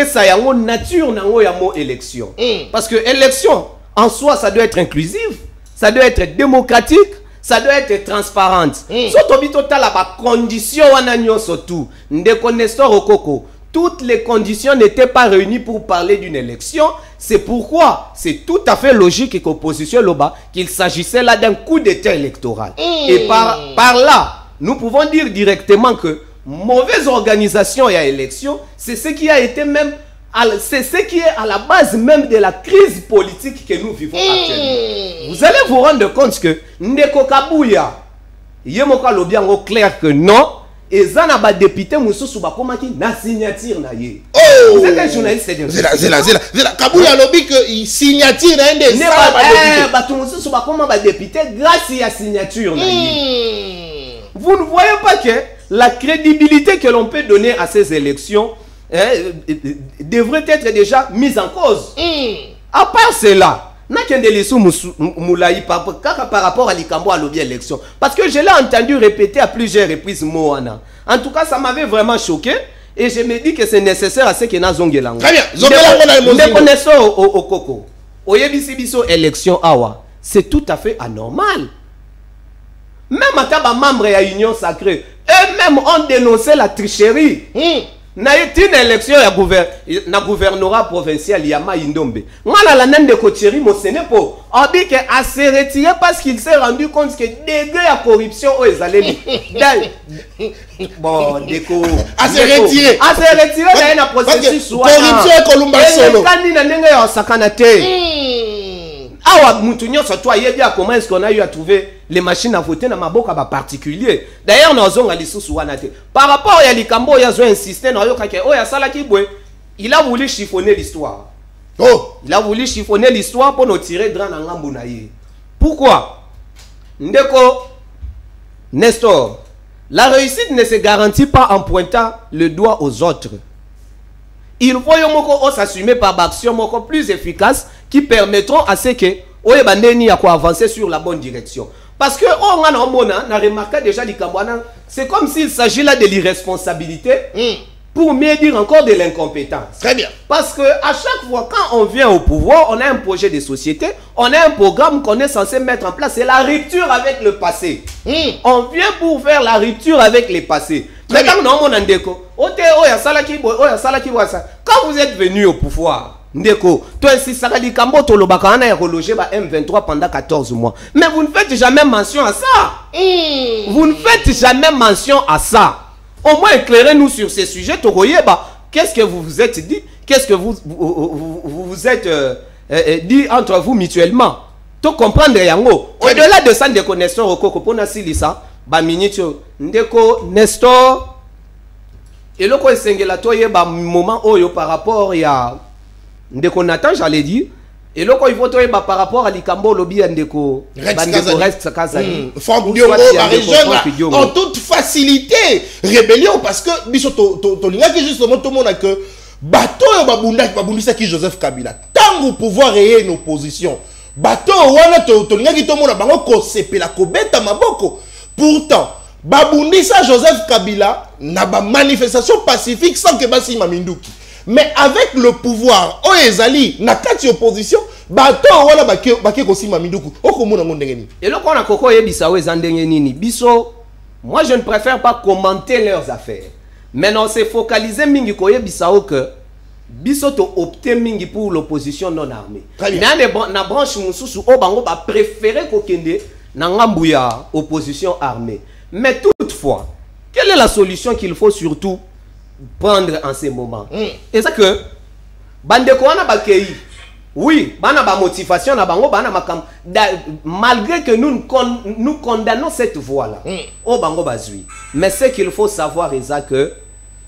ça y a une nature nango ya mot élection. Parce que élection en soi ça doit être inclusive, ça doit être démocratique, ça doit être transparente. Surtout bito tala ba condition wana nyonso tout. Ndeko Nestor Okoko, toutes les conditions n'étaient pas réunies pour parler d'une élection. C'est pourquoi c'est tout à fait logique et qu'opposition loba qu'il s'agissait là d'un coup d'état électoral. Et par là, nous pouvons dire directement que mauvaise organisation et élection, c'est ce qui a été même, c'est ce qui est à la base même de la crise politique que nous vivons actuellement. Vous allez vous rendre compte que Ndeko Kabuya, yemoka lobiango clair que non, et zana ba député mususu ba komaki na signature na ye. Vous êtes un journaliste de Zela Kabuya lobi que signature na ende ne ba tout mususu ba koma ba député grâce à signature na ye. Vous ne voyez pas que la crédibilité que l'on peut donner à ces élections devrait être déjà mise en cause. À part cela, par rapport à l'Ikambo à l'objet élection, parce que je l'ai entendu répéter à plusieurs reprises Moana. En tout cas, ça m'avait vraiment choqué et je me dis que c'est nécessaire à ce que nous ayons. Très bien. Nous connaissons au Coco. Au Yebisibiso élection awa, c'est tout à fait anormal. Même à membre de l'Union sacrée, eux-mêmes ont dénoncé la tricherie. Na une élection na gouvernorat provincial Yama Indombe. Moi la nane de Kocheri mo senepo. On dit que a se retiré parce qu'il s'est rendu compte que des gars à corruption aux Ezaleli. Bon, déco. A se retiré. A se retiré dans un processus soit. Corruption et Columba solo. Kani na ndenge ya sakanate. Awa mutunyo sa toi yebia comment est-ce qu'on a eu à trouver les machines à voter dans ma boca particulier. D'ailleurs nous avons lisusu wanate. Par rapport à Likambo ya zo insister na yo kake o ya sala kibwe, il a voulu chiffonner l'histoire. Oh, il a voulu chiffonner l'histoire pour nous tirer dans na ngambu na ye. Pourquoi? Ndeko Nestor, la réussite ne se garantit pas en pointant le doigt aux autres. Il faut s'assumer par action plus efficace qui permettront à ce que Oyebandeni a avancer sur la bonne direction. Parce que on a remarqué déjà c'est comme s'il s'agit là de l'irresponsabilité pour mieux dire encore de l'incompétence. Très bien. Parce que à chaque fois, quand on vient au pouvoir, on a un projet de société, on a un programme qu'on est censé mettre en place. C'est la rupture avec le passé. On vient pour faire la rupture avec le passé. Mais quand vous êtes venu au pouvoir, Ndeko, toi si Sarali Kambo Tolobakana est relogé par M23 pendant 14 mois. Mais vous ne faites jamais mention à ça. Vous ne faites jamais mention à ça. Au moins éclairez-nous sur ces sujets. Qu'est-ce que vous vous êtes dit? Qu'est-ce que vous êtes dit entre vous mutuellement? Tu comprendre yango. Au-delà de ça, Ndeko Nestor Okoko pona silisa ba minitio Ndeko Nestor et le ko esengela toye ba moment oyo par rapport ya Ndeko Nathan, j'allais dire. Et là, il faut trouver par rapport à l'Ikambo, lobby Ndeko Rex Kazali. Franck Diongo, la région, en toute facilité. Rébellion, parce que, biso, tolinga qui justement, tout le monde a que, bateau, babundisa qui Joseph Kabila. Tant que pouvoir est une opposition. Bateau, wana, tolinga qui tout le monde a bango, ko sepela, ko beta maboko. Pourtant, babundisa Joseph Kabila, n'a pas manifestation pacifique sans que basi maminduki. Mais avec le pouvoir, Ezali, nakati opposition, bato wala bake kosi maminduku. Okomona ngondengeni. Et là, quand on a koko yebisa wezandengeni, biso, moi je ne préfère pas commenter leurs affaires. Mais on s'est focalisé mingi ko yebisa que biso to opté mingi pour l'opposition non armée. Na branche mususu o bango ba préféré ko kende na ngambuya opposition armée. Mais toutefois, quelle est la solution qu'il faut surtout prendre en ces moments? Et ça que bandeko wana bakei, oui, bana ba motivation na bango bana makam, malgré que nous condamnons cette voie là, oh bango bazui. Mais ce qu'il faut savoir est ça que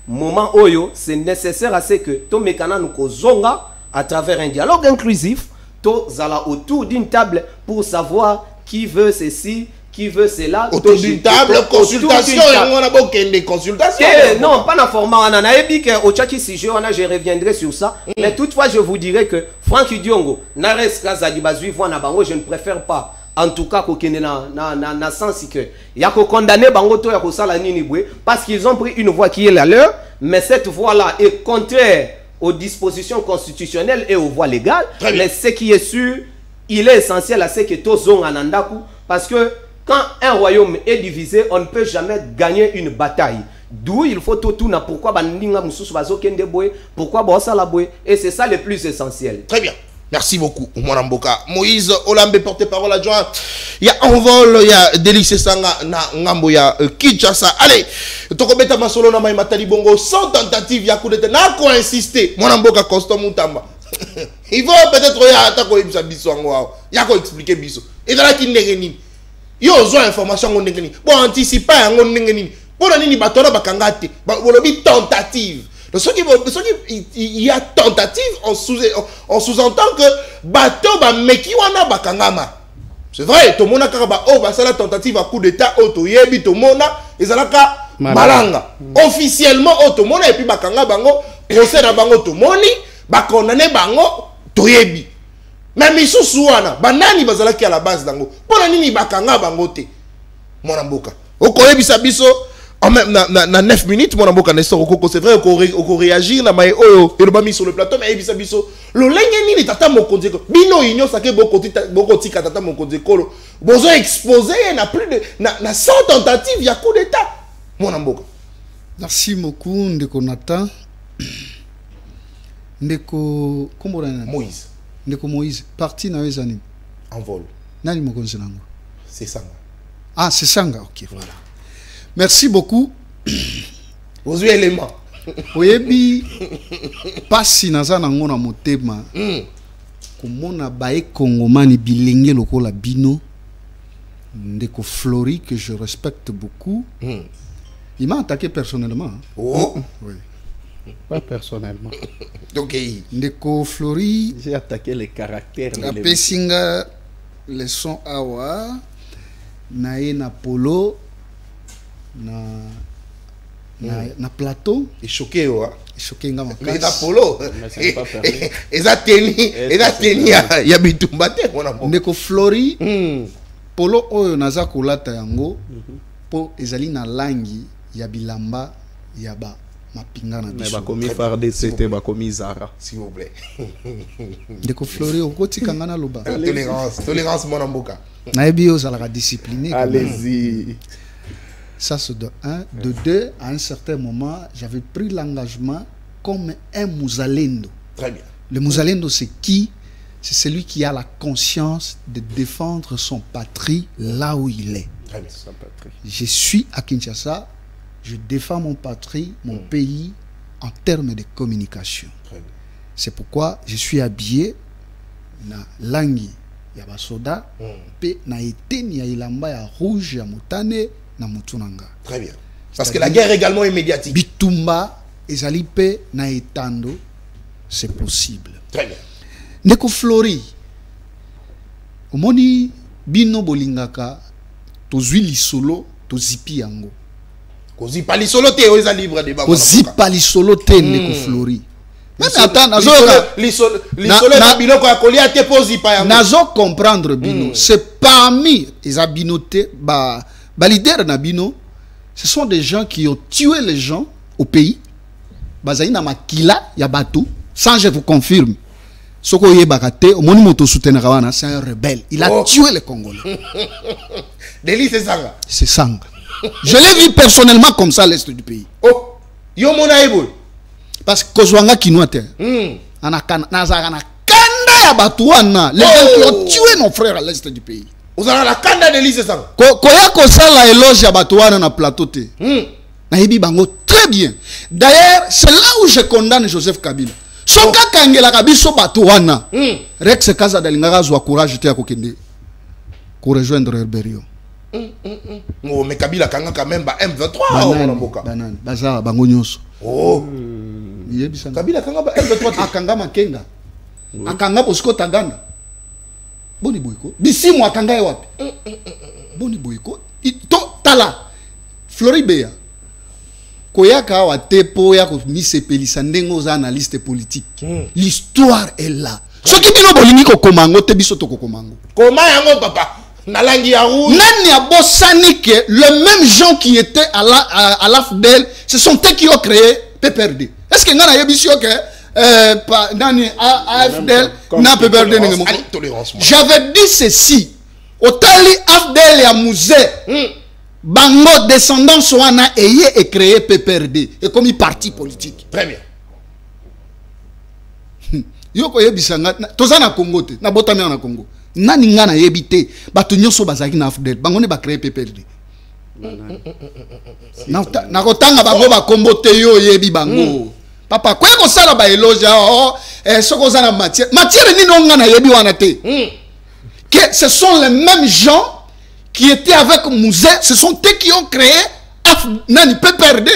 moment oyo c'est nécessaire à ce que to mekana nous kozonga à travers un dialogue inclusif, to zala autour d'une table pour savoir qui veut ceci, qui veut cela. Autour d'une table, consultation, on a beaucoup de consultations. Non, pas dans le format, on a dit que au Tchaki si je reviendrai sur ça. Mais toutefois, je vous dirais que Franck Diongo, Nares Kazadibazui, je ne préfère pas. En tout cas, na sens que il y a condamné Bango to ya sala nini bwe parce qu'ils ont pris une voie qui est la leur, mais cette voie-là est contraire aux dispositions constitutionnelles et aux voies légales. Mais ce qui est sûr, il est essentiel à ce que Tozong Anandaku, parce que quand un royaume est divisé, on ne peut jamais gagner une bataille. D'où il faut tout na pourquoi bandinga mususu bazokende boy, pourquoi bosala boy, et c'est ça le plus essentiel. Très bien. Merci beaucoup, Mwanamboka. Moïse Olambe, porte-parole adjoint. Il y a Envol, il y a Délice Sanga, na Ngambo, il y a Kinshasa. Allez, Tokobeta Masolo, na Matali Bongo, sans tentative, il y a coup d'état. N'a qu'à insister. Mwanamboka, Constant Moutamba. Il faut peut-être, il y a qu'à expliquer Bisso. Et dans la Kindengenin, il y a besoin d'informations. Bon, anticiper, bon, nini batona bakangate, bolobi tentative. Donc, il y a tentative, on sous-entend que bateau ba meki wana bakangama. C'est vrai, tout le monde a la tentative à coup d'état, tout le monde a malanga. Officiellement, tout le monde a puis bakanga bango, procès na bango tout le monde, bakondamné bango, toyebi. Mais misu suwana, banani bazalaki à la base dango. Pona nini bakanga bango te. Mwanamboka. Okoyebi sabiso. En même na 9 minutes, mon amboka Nestor Okoko, c'est vrai qu'on réagit na mai oyo et le bami sur le plateau mais ebisa biso le lengeni ni tata mokonzi bino inyo sake boko tika tata mokonzi kolo bozo exposé na plus de na 100 tentatives ya coup d'état mon amboka. Merci beaucoup ndeko Nathan ndeko komborana Moïse ndeko Moïse parti na wezani en vol nani mokonzi nango c'est Sanga. Ah c'est Sanga, OK, voilà. Merci beaucoup. Aux éléments. Oyebi pasi naza nango na motema. Komona bae kongomani bilenge lokola bino ndeko Flori que je respecte beaucoup. Il m'a attaqué personnellement. Oh. Oui. Pas personnellement. Donc ndeko Flori, j'ai attaqué les caractères. La pesinga leçon awa nae na polo na plateau et choqué choqué ngama mais na polo et ça teni ya bitumba te mona ndeko Flori polo oyo naza kolata yango po ezali na langi ya bilamba ya ba ma pinga na Mais biso. bah commis Fardé c'était bah commis Zara. S'il vous plaît. Ndeko Flori okoti kangana loba. Tolérance mon amboka. Naebi ozalaka discipliné. Allez-y. Ça c'est de un. De deux, à un certain moment, j'avais pris l'engagement comme un Mouzalendo. Très bien. Le Mouzalendo, c'est qui? C'est celui qui a la conscience de défendre son patrie là où il est. Très bien. Je suis à Kinshasa, je défends mon patrie, mon pays en termes de communication. Très bien. C'est pourquoi je suis habillé na langi ya basoda pe na eteni ya ilamba ya rouge ya motane na mutunanga. Très bien. Parce que la guerre également est médiatique. Bitumba ezali pe na etando, c'est possible. Très bien. Ndeko Flori omoni bino bolingaka tozwi lisolo tozipi yango. Kozipa lisolo te oza libre de baba. Kozipa lisolo te Ndeko Flori. Même attends, lisolo na biloko ya kolia te pozipa yango. Nazo comprendre bino, c'est parmi les abinotés ba leader na bino, ce sont des gens qui ont tué les gens au pays. Bazali na makila ya batou, sans je vous confirme. Soko yebakate, omoni moto soutenir wana, c'est un rebelle. Il a tué les Congolais. Deli c'est Sanga. C'est Sanga. Je l'ai vu personnellement comme ça à l'est du pays. Oh, yo mona eboy. Parce que Kozwanga Kinoate, Nazara na kanda ya batou wana, les gens qui ont tué nos frères à l'est du pays. Vous avez la kanda de lycée Sanga. Koya kosala éloge ya batou wana na plateau te. Nayebi bango très bien. D'ailleurs, c'est là où je condamne Joseph Kabila. Soka kangela kabiso bato wana. Rex Kaza dalingaka zwa courage te ya kokende ko rejoindre Herberio. Oh, mais Kabila kanga quand même ba M23 au Mboka. Banane, baza bango nyonso. Oh. Yebisa Kabila kanga ba M23 akanga makenga. Akanga Bosco Taganda. Boni boyko. Bisimu akanga ye wapi? Boni boyko. To tala. Floribea. Koyaka wa tepo ya ko misepelisa ndengo za analyste politique. L'histoire est là. Ce qui bino bolingi ko komango te biso to ko komango. Comment yango papa? Na langi ya rouge. Nani a bosani que le même gens qui étaient à l'AFDEL, ce sont eux qui ont créé PPRD. Est-ce que ngana yebisio que nani AFDEL na PPRD ngemo? J'avais dit ceci. Otali AFDEL ya musée. Bango descendants soana et créé PPRD et comme parti politique. Très bien. Yoko yebisanga tozana Congo te na botami na Congo. Nani ngana yebite bato nyonso bazaki na AFDEL bango ne ba créé PPRD. Na kotanga bango ba kombo te yo yebi bango. Papa kwa ko sala ba eloge soko zana matière ni ngana yebi wana te. Que ce sont les mêmes gens qui étaient avec Mouzé, ce sont eux qui ont créé Nani PPRD.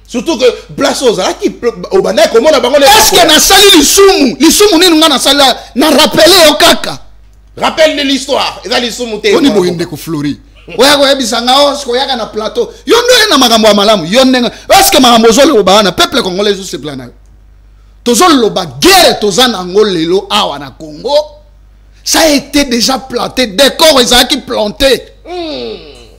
Surtout que Blasoza là qui au Banaï comment na bango. Est-ce que na sali lisumu ni nga na sala na rappeler au kaka. Rappel de l'histoire. Et ça lisumu te. Oni boyinde ko Flori. Oya ko yebisanga ko yaka na plateau. Yo ndo na magambo ya malamu. Yo ndenga. Est-ce que magambo zolo bana peuple congolais zo se plana. Tozolo ba guerre tozana ngolelo awa na Congo. Ça a été déjà planté, des corps qui planté.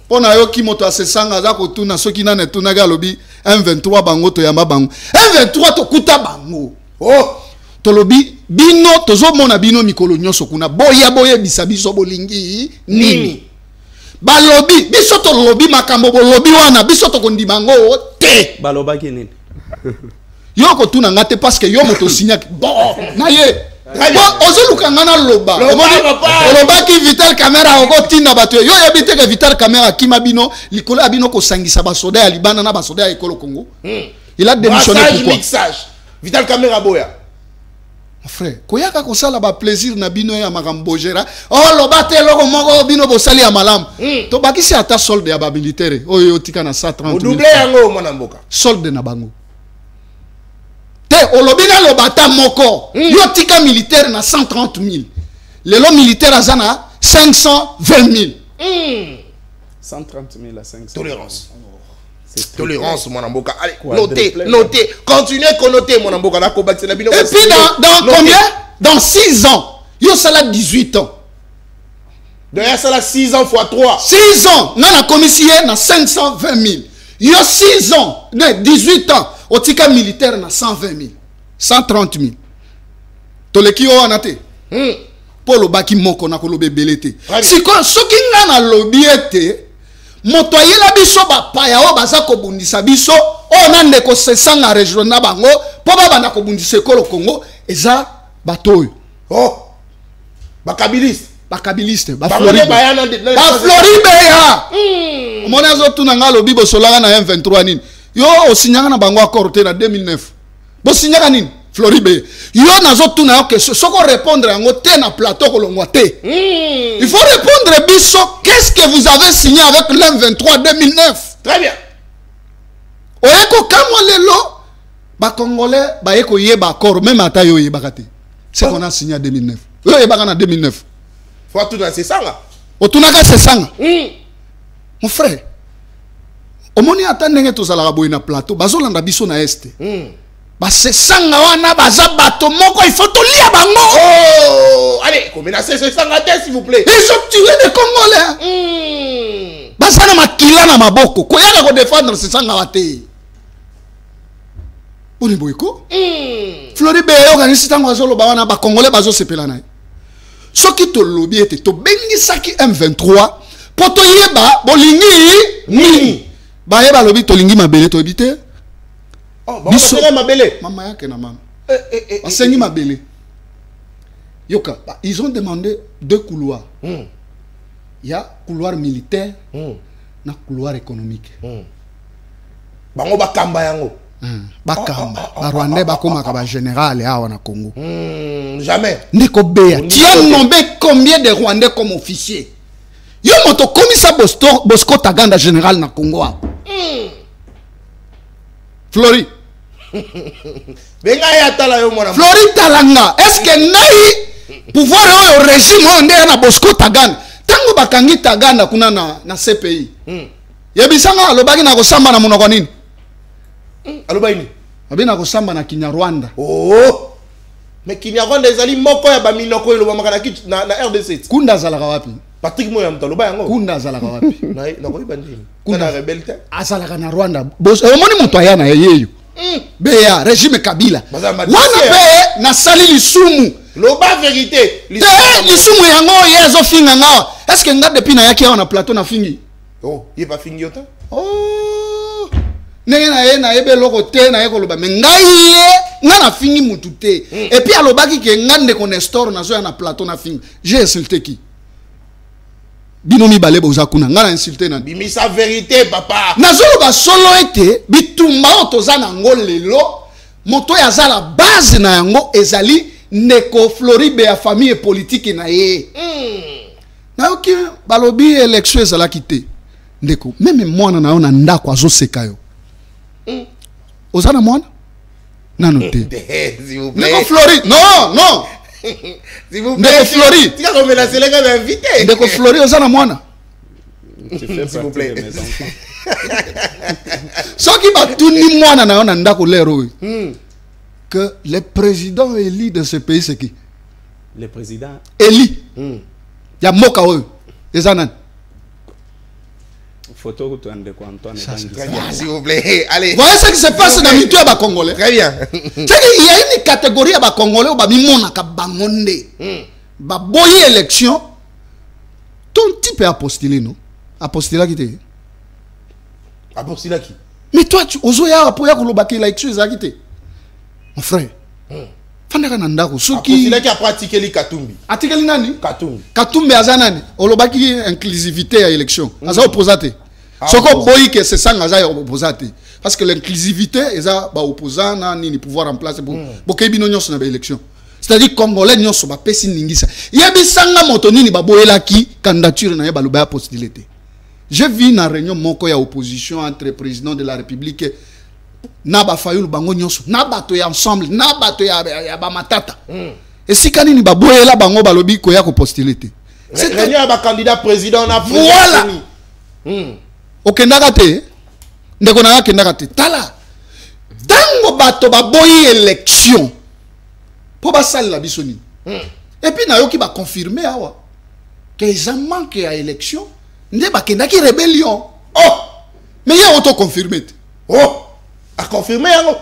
On a eu qui moto à se sanga za ko tuna soki na netuna ga lobi M23 bango to yamba bango. M23 to kuta bango. Oh, to lobi bino tozo mona bino mikolo nyonso kuna boya bisabiso bolingi nini. Ba lobi biso to lobi makambo bo lobi wana biso to kondi bango te. Ba loba ki nini. Yo ko tuna ngate parce que yo moto signa bon na ye. Ozoluka ngana loba loba ki Vital Camera okotinda bato yo yebite ke Vital Camera kimabino likolo abino ko sangisa basoda ya Libana na basoda ya Ekolo Congo. Il a démissionné pourquoi? Mixage. Vital Camera boya. Frère, koyaka ko sala ba plaisir na bino ya makambojera. Oh loba te loko moko bino bosali ya malam. To bakisi ata solde ya ba militaire. Oyo tika na 130 000. Double yango mwana mboka. Solde na bango. Te olobina lobata moko yo tika militaire na 130 000 lelo militaire azana 520 000 130 000 à 500 tolérance tolérance mon amboka allez notez continuez qu'on noter mon amboka na kobatse na bino. Et puis dans combien dans 6 ans yo sala 18 ans d'ailleurs sala 6 ans fois 3 6 ans na commissaire na 520 000 yo 6 ans 18 ans otika militaire na 120 000 130 000 toleki o wana te po lobaki moko na koloba belete siko soki nga na lobi ete moto ayela biso bapaya o baza kobundisa biso o na ndeko sesanga region na bango po babanda kobundisa ekolo Congo eza bato oyo bakabiliste bafloribe ya omoni azotuna nga lobi bosolanga na M23 nini yo osinyanga na bango accord te na 2009 bosinyaka nini Floribe yo nazotuna yo question soko répondre yango te na plateau kolongwa te il faut répondre biso qu'est-ce que vous avez signé avec l'M23 2009 très bien oyeko kamwa lelo ba congolais ba yeko yeba accord même ata yo yebaka te c'est qu'on a signé en 2009 yo yebaka na 2009 faut tout dans ces sangs otunaka sesanga mon frère omoni ata ndenge tozalaka boye na plateau bazolanda biso na este basesanga wana baza bato moko il faut tolia bango allez combien c'est sesanga te s'il vous plaît ils ont tué des Congolais baza na makila na maboko koyaka ko défendre sesanga wate boni boyeko Floribe yokanisi tango azoloba wana ba Congolais bazosepela na ye soki tolobi ete tobengisaki M23 po toyeba bolingi nini bayeba lobi tolingi mabele toyebi te biso mabele mama yake na mama basengi mabele yoka ils ont demandé 2 couloirs il y a couloir militaire na couloir économique bango bakamba yango bakamba ba Rwandais bakomaka ba général awa na Congo jamais ndeko beya tu as nommé combien de Rwandais comme officiers yo moto komisa Bosco Taganda général na Congo Flori benga ya tala yo mona Flori talanga est-ce que ngai pouvoir au régime onde na Bosco Taganda tango bakangi Taganda kuna na CPI yebisanga alobaki na kosamba na monoko nini alobaini abina kosamba na Kinyarwanda mais Kinyarwanda ezali moko ya ba minoko eloba makana na RDC kunda zalaka wapi Patrick Moya mtaloba yango kunda zalaka wapi na koyiba ndini kuna rebelle azalaka na Rwanda omoni moto ayana yeyo beya régime Kabila wana pe na sali lisumu loba vérité lisumu yango yezo finga nga est-ce que nga depuis na yaki na plateau na fingi il va fingi autant ndenge na ye na yebe loko te na ye koloba me ngai ye nga na fingi mutu te et puis alobaki ke nga ndeko Nestor nazo ya na plateau na fingi j'ai insulté qui bino mibale boza kuna nga na insulté na bimisa vérité papa nazoloba solo ete bitumba oyo toza nango lelo moto oyo aza la base na yango ezali ndeko Floribe ya famille politique na ye nayoki balobi élection ezalaki te ndeko meme mwana na yo na ndako azoseka yo oza na mwana nano te ndeko Flori non s'il vous plaît, Flori. Tu as menacé les gars d'inviter. Ndeko Flori oza na mwana. S'il vous plaît. Soki batuni mwana na yo na ndako lero que le président élu de ce pays c'est qui? Le président élu. Ya moka oyo. Eza nani? Photo de Antoine. S'il vous plaît, allez. Voilà ce qui se passe dans l'unité à Congolais. Très bien. Il y a une catégorie à Congolais où Bamimona ka bangonde. Ba boyi élection. Ton type a postulé non? A postulé qui te? A postulé qui? Mais toi tu ozoya apoya ko lobaki élection ezakite. Mon frère. Fandaka na ndako soki. A postulé qui a pratiqué li Katumbi. Atikeli nani? Katumbi. Katumbi azanani. Olobaki inclusivité à élection. Aza opposate. Soko boyi que c'est ça ngaza opposate. Parce que l'inclusivité eza ba opposant na ni pouvoir en place pour bokebi no nyonso na ba élection. C'est-à-dire congolais nyonso ba pesi ningisa. Yebisanga moto nini ba boyelaki candidature na ye ba loba postulité. J'ai vu na réunion moko ya opposition entre président de la République na ba fayulu bango nyonso na bato ya ensemble na bato ya ba matata. Et si kanini ba boyela bango ba lobi ko ya ko postulité. C'est réunion ba candidat président na voilà. Okendaka te ndeko na kendaka te tala tango bato ba boyi élection po ba sala la bisoni et puis na yoki ba confirmer awa que ça manque à élection nde ba kendaki rébellion mais ya auto confirmer à confirmé yango.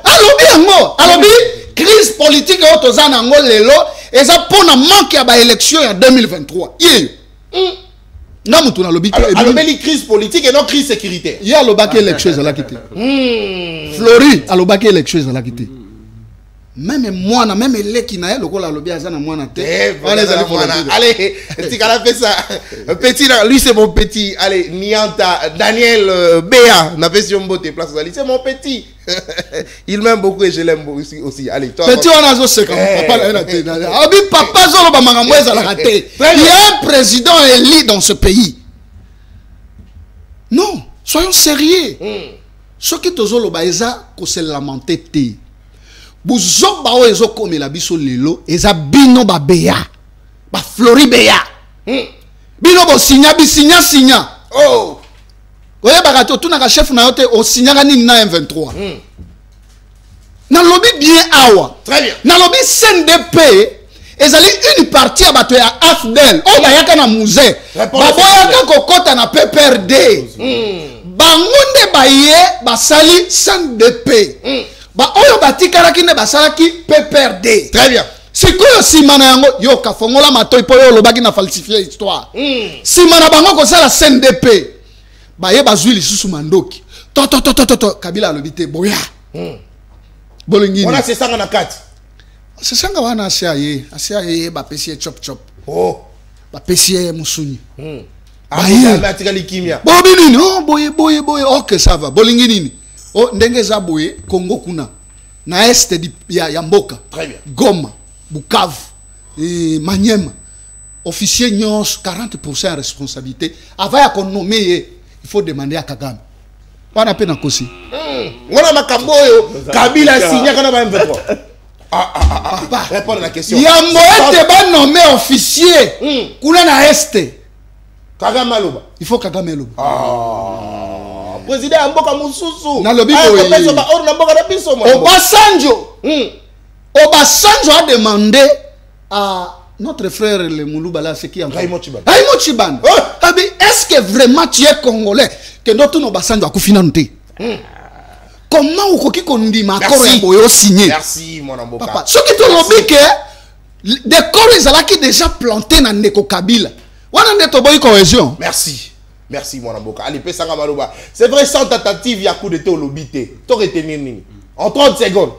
Alobi crise politique au tozan nango lelo eza pona manque ya ba élection en 2023. Na mutu na lobi alobeli crise politique et non crise sécuritaire. Ya alobaki élection za la kité. Flori alobaki élection za la kité. Même moi, même eleki na ye lokola alobi azana mwana te. Allez, tikala fait ça. Petit là, lui c'est mon petit. Allez, Nianta Daniel Béa, n'a fait sur mbote place Ali, c'est mon petit. Il m'aime beaucoup et je l'aime beaucoup aussi. Allez, toi. Petit on a zo seka papa la te. Abi papa zolo ba mangambo za la raté. Il y a un président élu dans ce pays. Non, soyons sérieux. Ce qui tozolo ba eza ko se lamenter te. Bouzok ba oezo comme la biso lelo eza bino ba beya ba flori beya bino bo signa oh oye bagato tuna ka chef na yote o signa nini na M23 na lobi bien awa très bien na lobi CNDP ezali une partie ya bato ya AFDEL o ba yaka na musée ba boyaka kokota na PPRD bangunde baye basali CNDP ba oyo batikala kine basalaki PPRD. Très bien. Sikoyo simana yango yo kafongola matoi po yo lobaki na falsifier histoire. Simana bango ko sala CNDP. Ba ye bazwi lisusu mandoki. To Kabila lobité boya. Bolingini. On a c'est ça na kati. C'est ça nga wana asia ba pesi chop. Oh. Ba pesi musuni. Ba atikali kimia. Bobini no boye. OK ça va. Bolingini. Oh, ndenge za boye Congo kuna na este ya mboka. Très bien. Goma, Bukavu, Maniema. Officier nyons 40% de responsabilité. Avant ya nommer, il faut demander à Kagame. Wana pe na kosi. Wana makambo yo Kabila signé kana ba M23. Répondre à la question. Ya moete ba nommer officier kuna na este. Kagame aloba. Il faut Kagame aloba. Président Amboka Mususu. Na lobi boye. Obasanjo a demandé à notre frère le Mouloubala ce qui est en Raymond Chiban. Est-ce que vraiment tu es congolais que notre Obasanjo a kufinanté? Comment ou koki kondima accord ya boyo signé? Merci mon Amboka. Papa, ce qui te lobi que des corps ils allaient déjà planté dans Ndeko Kabila. Wana ndeto boy cohésion. Merci mon Amboka. Allez, Pesanga Malouba. C'est vrai, sans tentative, il y a coup d'état au lobité. T'aurais tenu nini. En 30 secondes.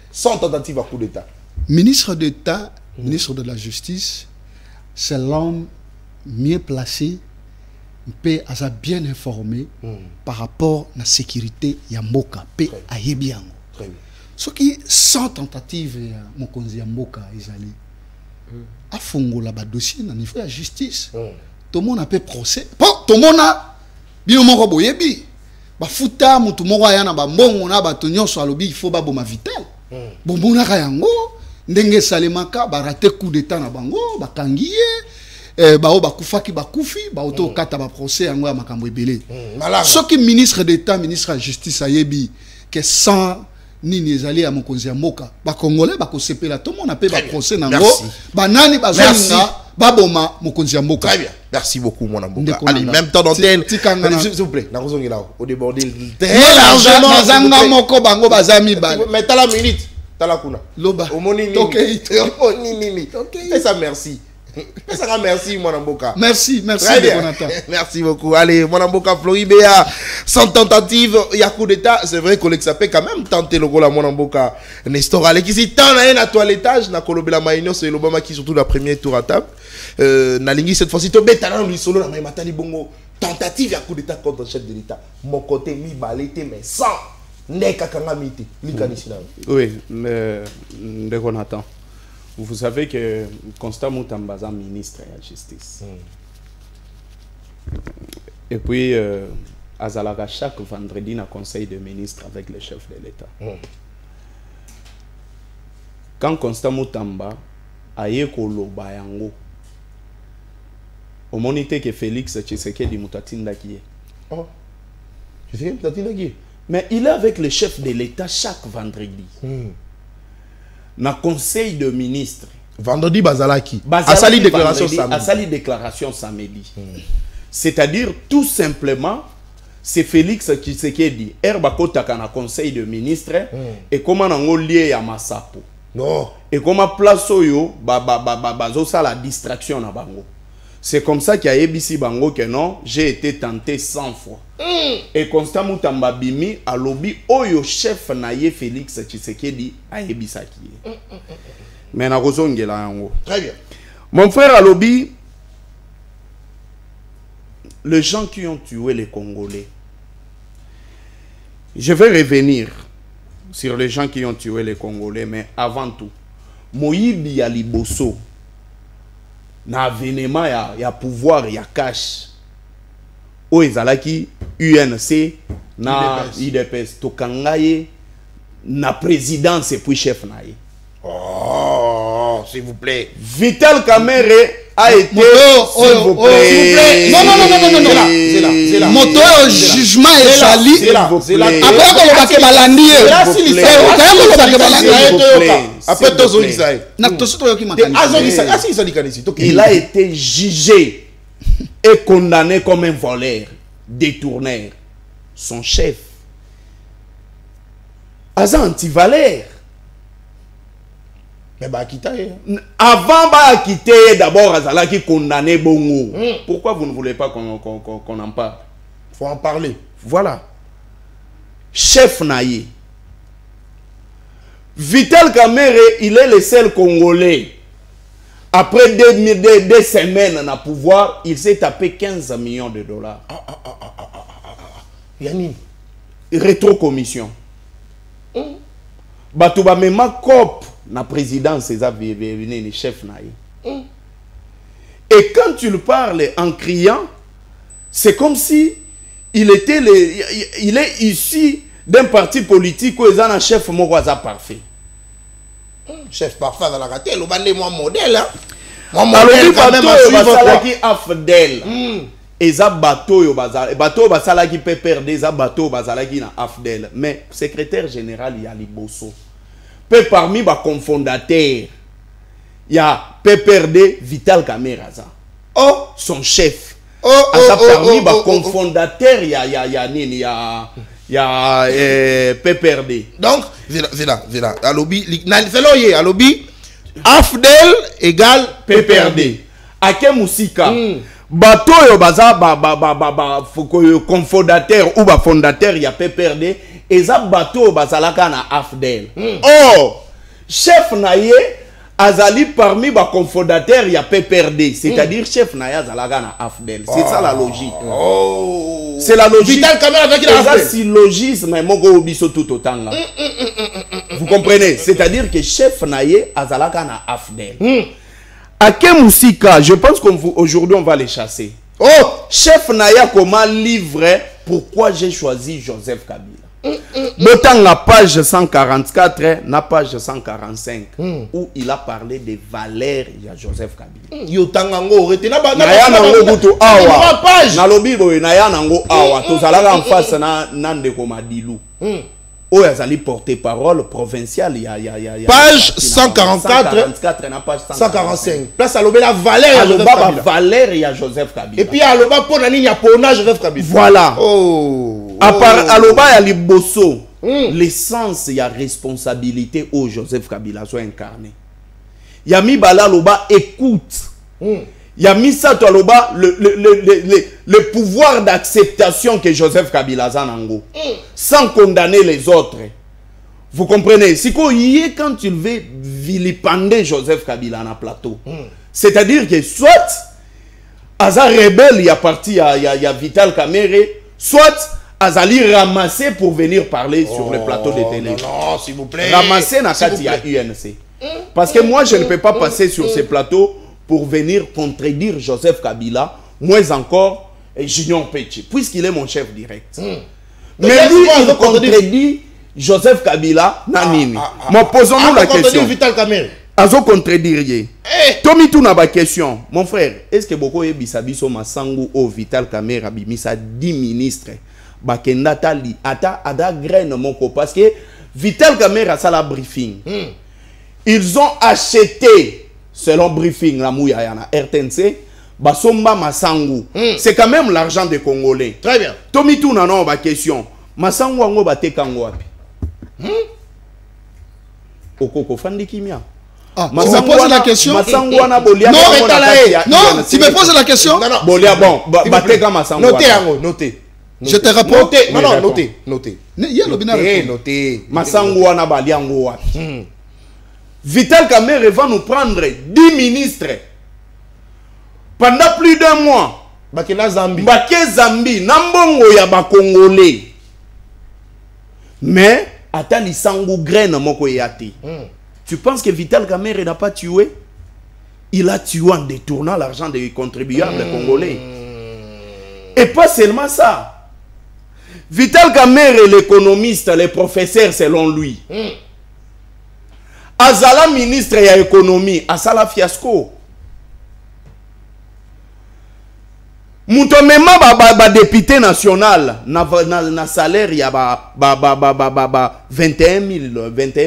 Sans tentative à coup d'état. Ministre d'État, ministre de la Justice, c'est l'homme mieux placé, peut être bien informé par rapport à la sécurité Yamboka, peut ayebi yango. Très bien. Ce qui sans tentative Mokonzi Yamboka ezali. Afongola ba dossier na niveau de la justice. Tout le monde a fait procès. Tout le monde a bien moko boyebi. Ba futa mutu moko ayana ba mbongo na ba tonyo so alobi il faut ba boma vital. Bombona ka yango ndenge salemaka ba raté coup d'état na bango ba kangiye ba o ba kufaki ba kufi ba auto kata ba procès yango ya makambo ebele. Ce qui ministre d'État, ministre de la Justice ayebi que sans nini ezali ya mokonzi ya mboka ba congolais ba ko sepela tout le monde a fait ba procès nango ba nani ba zonga baboma mokonzi ya mboka. Très bien. Merci beaucoup, mon Amboka. Allez, même temps d'antenne. S'il vous plaît, au débordé. Très largement. Mais t'as la minute. T'as la kuna. Loba. Ok. Et ça, merci. Et ça, merci, mon Amboka. Merci. Merci beaucoup. Allez, mon Amboka, Floribéa. Sans tentative, il y a coup d'état. C'est vrai qu'on s'appelle quand même tenter le rôle à mon Amboka. Nestor, allez, qui s'y tend à toilettage. Na Kolobela Maïno, c'est l'Obama qui surtout la première tour à table. Nalingi cette fois-ci to beta lui solo na matali bongo tentative ya coup d'état contre le chef de l'état mon côté mi balete mais sans neka kanga mité likanisi na. Oui, mais ndeko Nathan, vous savez que Constant Moutambaza ministre de la justice et puis azalaka chaque vendredi na conseil de ministre avec le chef de l'état. Quand Constant Moutamba aye koloba yango au monité que Félix Tshisekedi Mutatinda qui est. Oh, Tshisekedi Mutatinda qui est. Mais il est avec le chef de l'État chaque vendredi. Na conseil de ministre. Vendredi Bazalaki. Asali déclaration samedi. Asali déclaration samedi. C'est-à-dire tout simplement c'est Félix Tshisekedi herba kotaka na conseil de ministre et comment nango lié ya masapo non et comment place oyo bazo ça la distraction na bango. C'est comme ça qu'il y a ABC bango que non, j'ai été tenté 100 fois. Et Constant Mutamba bimi a lobby oyo chef naye Félix Tshisekedi a ebisa ki. Mais na kozongela yango. Très bien. Mon frère a lobby les gens qui ont tué les Congolais. Je vais revenir sur les gens qui ont tué les Congolais, mais avant tout, Moïbi ya liboso na avènement ya pouvoir ya cash o ezalaki UNC na IDPS tokangaye na présidence et puis chef naye. Oh, s'il vous plaît. Vital Kamerhe a été s'il vous plaît. Non. C'est là. Moto jugement et jali. C'est là. Après qu'on va que balandi. Après tous les il a été jugé et condamné comme un voleur, détourneur. Son chef, Aza anti-valeur. Mais bah quitter. Avant bah quitter d'abord Azala qui condamné bongo. Pourquoi vous ne voulez pas qu'on en parle? Faut en parler. Voilà. Chef Naye. Vital Kamerhe, il est le seul Congolais. Après deux semaines na pouvoir, il s'est tapé 15 millions de dollars. Yanni. Rétrocommission. Batouba mema cop na présidence c'est le chef naïe. Et quand tu le parles en criant, c'est comme si il est issu d'un parti politique où il a un chef Moraza parfait. Chef parfait dans la raté, le bandé moi modèle hein. Moi modèle quand même à suivre qui afdel. Eza bateau yo bazala bateau basala qui peut perdre eza bateau basala qui na afdel mais secrétaire général il y a liboso peut parmi ba cofondateur il y a PPRD Vital Kamerhe oh son chef parmi ba cofondateur il y a PPRD donc zela à lobby c'est là à lobby afdel égale PPRD ake musika bateau yo baza cofondateur ou ba fondateur ya PPRD eza bateau bazalaka na afdel. Or chef naye azali parmi ba cofondateur ya PPRD, c'est-à-dire chef naye azalaka na afdel. C'est ça la logique. C'est la logique. Vital Kamerhe avec la afdel. C'est syllogisme moko biso tout otanga. Vous comprenez? C'est-à-dire que chef naye azalaka na afdel. Akemusika, je pense qu'aujourd'hui on va les chasser. Oh, chef Naya comment livrer pourquoi j'ai choisi Joseph Kabila. D'autant la page 144, la page 145 où il a parlé des valeurs de Joseph Kabila. Yotangango retenez ba Naya nango butu awa. Na lobi boy Naya nango awa. Tozalaka en face na ndeko Madilu. Oh, ils allaient porter parole provinciale. Page 144, 145. Place à l'obé la valeur. Valeur, il y a Joseph Kabila. Et puis à l'obé pour nani, il y a Pona Joseph Kabila. Voilà. Oh. À part à l'obé, il y a les bosso. L'essence, il y a responsabilité où Joseph Kabila soit incarné. Il y a mis bala l'oba écoute. Il y a mis ça toi l'oba le pouvoir d'acceptation que Joseph Kabila a nango sans condamner les autres. Vous comprenez? Si quand tu veux vilipender Joseph Kabila na plateau, c'est-à-dire que soit Aza rebelle il y a parti il y a Vital Kamerhe, soit Azali ramassé pour venir parler sur le plateau de télé. Non, s'il vous plaît. Ramasser na kati ya UNC. Parce que moi je ne peux pas passer sur ces plateaux pour venir contredire Joseph Kabila, moins encore Junior Pechi, puisqu'il est mon chef direct. Mais lui, il contredit Joseph Kabila, nanini. Mais posons-nous la question. Vital Kamerhe. Azo contredire. Tomi tout na ba question. Mon frère, est-ce que beaucoup yebisa biso masangu au Vital Kamerhe abimisa 10 ministres bakenda tali ata ada graine moko parce que Vital Kamerhe a ça la briefing. Ils ont acheté selon briefing la mouya na RTNC basomba masangu. C'est quand même l'argent des Congolais. Très bien. Tomi tout non ba question. Masangu ango bateka ngo wapi? Okoko fandi kimia. Ah, tu me poses la question? Non, tu me poses la question? Non, non. Bolia bon, bateka masangu. Notez ango, notez. Je te réponds. Notez, non, non, notez, notez. Il y a le binaire. Notez. Masangu wana baliango wapi? Vital Kamerhe va nous prendre 10 ministres pendant plus d'un mois. Bakena Zambie. Bake Zambie, nambongo ya ba Congolais. Mais ata lisangu graine moko yati. Tu penses que Vital Kamerhe n'a pas tué? Il a tué en détournant l'argent des contribuables congolais. Et pas seulement ça. Vital Kamerhe, l'économiste, les professeurs selon lui. Azala ministre ya économie, Asala fiasco. Mouto mema ba député national na salaire ya 21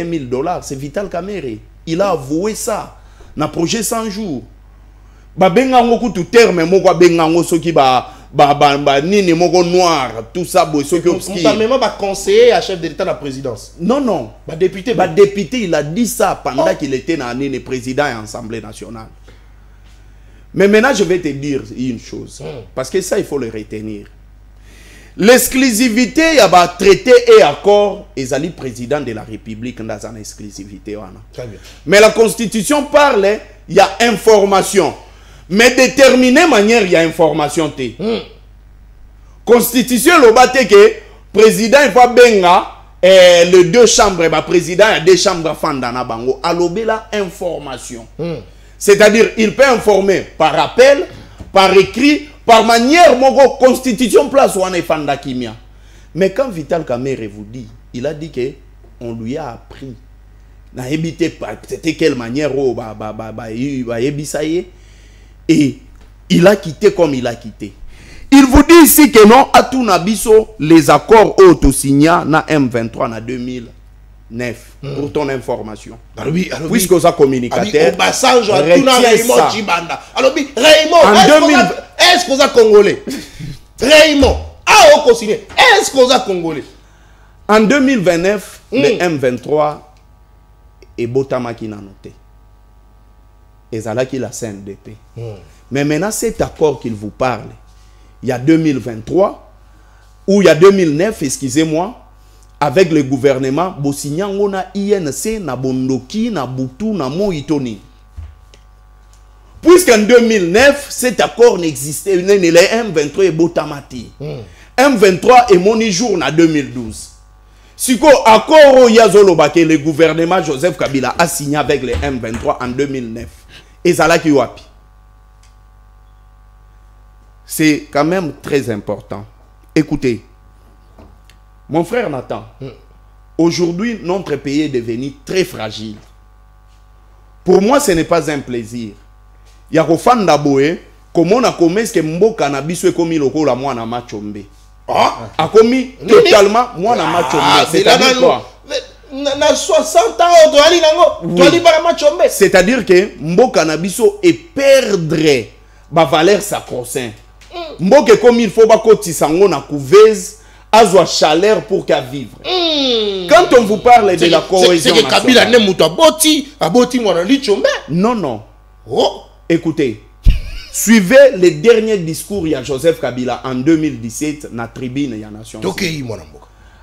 000 dollars. C'est Vital Kamerhe. Il a avoué ça. Na projet 100 jours. Ba benga ngoku tout terme moko benga ngo soki nini moko noir tout ça boy soki obscur. Mouto mema ba conseiller à chef de l'État la présidence. Non. Ba député. Ba député, il a dit ça pendant qu'il était na nini président et Assemblée nationale. Mais maintenant, je vais te dire une chose. Parce que ça, il faut le retenir. L'exclusivité, il y a traité et accord, et Zali président de la République dans une exclusivité. Très bien. Mais la Constitution parle, il y a information. Mais déterminée manière, il y a information. Constitution, le bâté que président, il faut benga, les deux chambres, président, il y a deux chambres fandana bango. Alobé la information. C'est-à-dire, il peut informer par appel, par écrit, par manière, mon constitution place ou en fanda kimia. Mais quand Vital Kamerhe vous dit, il a dit que on lui a appris. N'a évité pas, c'était quelle manière, et il a quitté comme il a quitté. Il vous dit ici que non, à tout nabiso, les accords auto-signés na M23 na 2009. Pour ton information. Puisque vous êtes communicateur, Raymond Chibanda. Alors, Raymond, est-ce que vous êtes congolais? Raymond, est-ce que vous êtes congolais? En 2029, le M23 est Botamaki n'a noté. Et Zalaki la CNDP. Mais maintenant, cet accord qu'il vous parle, il y a 2023, ou il y a 2009, excusez-moi, avec le gouvernement, Bosignan, na INC, na Bondoki, na Boutou, na Moitoni. Puisqu'en 2009, cet accord n'existait, le M23 est Botamati. M23 est moni jour en 2012. Si accord Yazoloba que le gouvernement Joseph Kabila a signé avec le M23 en 2009. Et ça là qui wapi. C'est quand même très important. Écoutez. Mon frère Nathan, aujourd'hui, notre pays est devenu très fragile. Pour moi, ce n'est pas un plaisir. Il y a des gens comment on a commis ce que Mboka na biso est commis loko la moi na machombe. A commis totalement moi na machombe. C'est-à-dire quoi? Na 60 ans, c'est-à-dire que Mboka na biso est perdre ba valeur sacro-saint. Mboka comme il faut ba kotisa ngo na couveuse. Azwa chaleur pour qu'à vivre. Quand on vous parle de la cohésion nationale, non. Écoutez, suivez les derniers discours de Joseph Kabila en 2017 na tribune ya Nations Unies.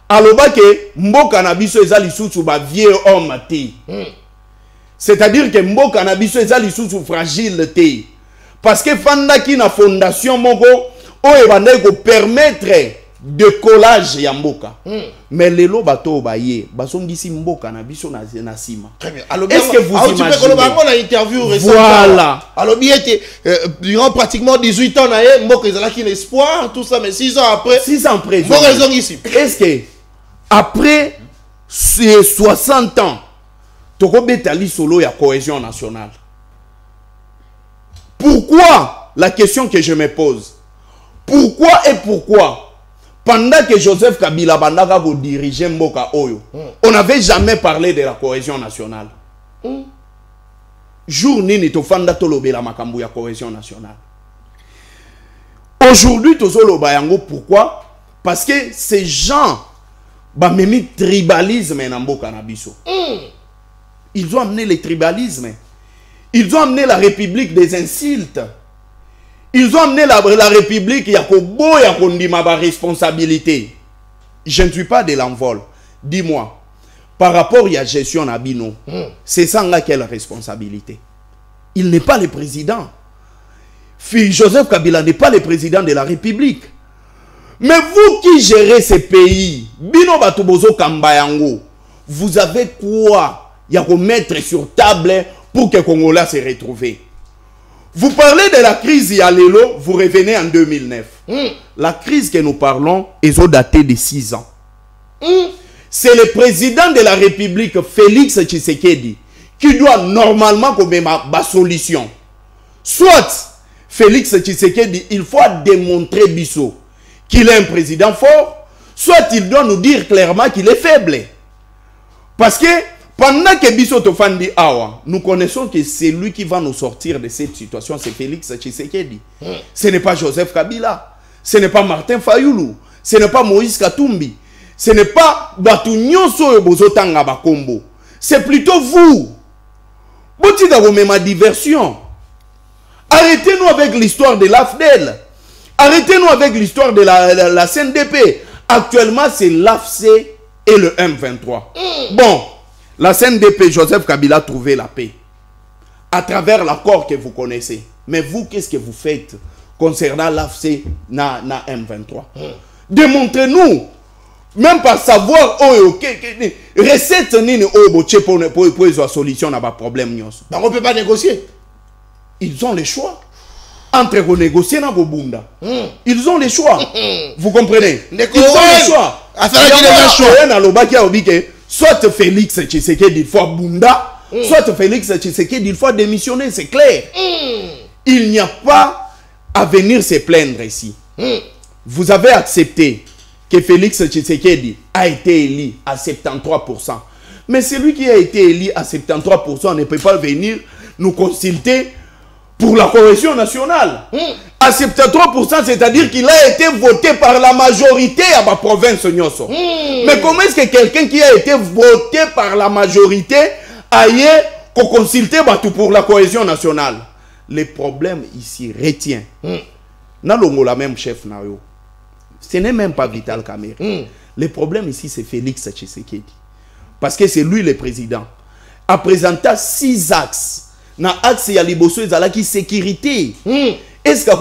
Aloba ke mboka na biso ezali susu ba vieux homme te. C'est-à-dire que mboka na biso ezali susu fragile te. Parce que fanda ki na fondation moko o ebandai ko permettre de collage ya mboka. Mais les lots bateau baye basongisi mboka na biso na sima. Est-ce que vous imaginez interview voilà. Alors bien durant pratiquement 18 ans na mboka ezala ki l'espoir tout ça mais 6 ans après mboka ezong ici. Est-ce que après ces 60 ans toko betali solo ya cohésion nationale? Pourquoi la question que je me pose? Pourquoi pendant que Joseph Kabila bandaka ko diriger mboka oyo, on n'avait jamais parlé de la cohésion nationale. Jour nini to fanda to lobela makambu ya cohésion nationale. Aujourd'hui, Tozolo Bayango, pourquoi? Parce que ces gens, bah, même tribalisme en Ambo Cannabiso. Ils ont amené le tribalisme. Ils ont amené la République des insultes. Ils ont amené la République, il y a ma responsabilité. Je ne suis pas de l'envol. Dis-moi, par rapport à la gestion Nabino, c'est ça quelle responsabilité? Il n'est pas le président. Joseph Kabila n'est pas le président de la République. Mais vous qui gérez ces pays, Bino Batubozo Kambayango, vous avez quoi y a mettre sur table pour que Congolais se retrouvent? Vous parlez de la crise Yalelo, vous revenez en 2009. La crise que nous parlons est datée de 6 ans. C'est le président de la République, Félix Tshisekedi, qui doit normalement comme ma solution. Soit Félix Tshisekedi, il faut démontrer Bisso qu'il est un président fort, soit il doit nous dire clairement qu'il est faible. Parce que pendant que Bisso Tofandi Awa, nous connaissons que c'est lui qui va nous sortir de cette situation, c'est Félix Tshisekedi. Ce n'est pas Joseph Kabila, ce n'est pas Martin Fayoulou, ce n'est pas Moïse Katumbi, ce n'est pas Batunyonso Soyo Bozotanga Bakombo. C'est plutôt vous. Boutiga ma diversion. Arrêtez-nous avec l'histoire de l'AFDEL. Arrêtez-nous avec l'histoire de la CNDP. Actuellement, c'est l'AFC et le M23. Bon, la CNDP, Joseph Kabila a trouvé la paix. À travers l'accord que vous connaissez. Mais vous, qu'est-ce que vous faites concernant l'AFC na M23? Démontrez-nous. Même par savoir, recette nini pour la solution à problème. On ne peut pas négocier. Ils ont le choix. Entre renégocier na Bobunda. Ils ont le choix. Vous comprenez? Ils ont le choix. Soit Félix Tshisekedi, il faut Bunda, soit Félix Tshisekedi, il faut démissionner, c'est clair. Il n'y a pas à venir se plaindre ici. Vous avez accepté que Félix Tshisekedi a été élu à 73%. Mais celui qui a été élu à 73% ne peut pas venir nous consulter pour la cohésion nationale. À 73%, c'est-à-dire qu'il a été voté par la majorité à ma province. Mais comment est-ce que quelqu'un qui a été voté par la majorité aille consulter pour la cohésion nationale? Le problème ici retient. Nalongo la même chef Nayo. Ce n'est même pas Vital Kamerhe. Le problème ici, c'est Félix Tshisekedi. Parce que c'est lui le président. A présenté 6 axes. Na axe ya liboso ezalaki sécurité. Est-ce que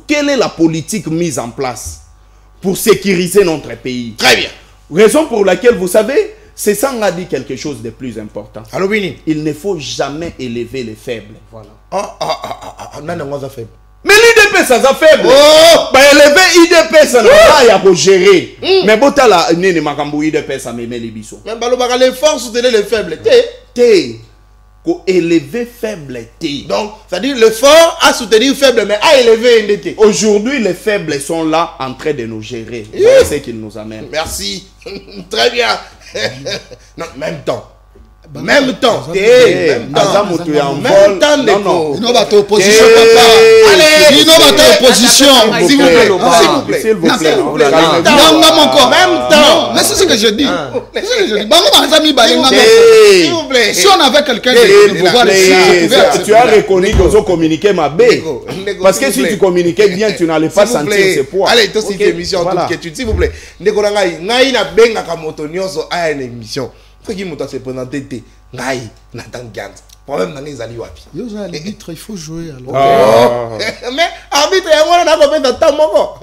quelle est la politique mise en place pour sécuriser notre pays? Très bien. Raison pour laquelle, vous savez, c'est ça on a dit quelque chose de plus important. Alors, il ne faut jamais élever les faibles. Voilà. Non, faible. Mais l'IDP, ça a faible. Bah, élever IDP, ça n'a pas à gérer. Mais botala, nene makambo IDP, ça me met les bisous. Mais les forces soutenir les faibles. Élever faible. Donc, c'est-à-dire le fort à soutenir faible, mais à élever NDT. Aujourd'hui, les faibles sont là en train de nous gérer. C'est ce qu'ils nous amènent. Merci. Très bien. Non, même temps. Même temps. Même temps. Non, non. Opposition, papa. Allez, opposition. S'il vous plaît. S'il vous plaît. Même temps. Mais c'est ce que je dis. S'il vous plaît. Si on avait quelqu'un de pouvoir tu as reconnu que tu communiqué ma baie. Parce que si tu communiquais bien, tu n'allais pas sentir ses poids. Allez, toi, c'est une émission en toute quiétude. S'il vous plaît. Ndekolangai, ngai na benga kamoto nyonso a une émission. Ce qui m'a se présenté, ngai na tangiant. Problème dans les alliés wapi. Yo za arbitre, il faut jouer alors. Mais arbitre, on a combien de temps moko?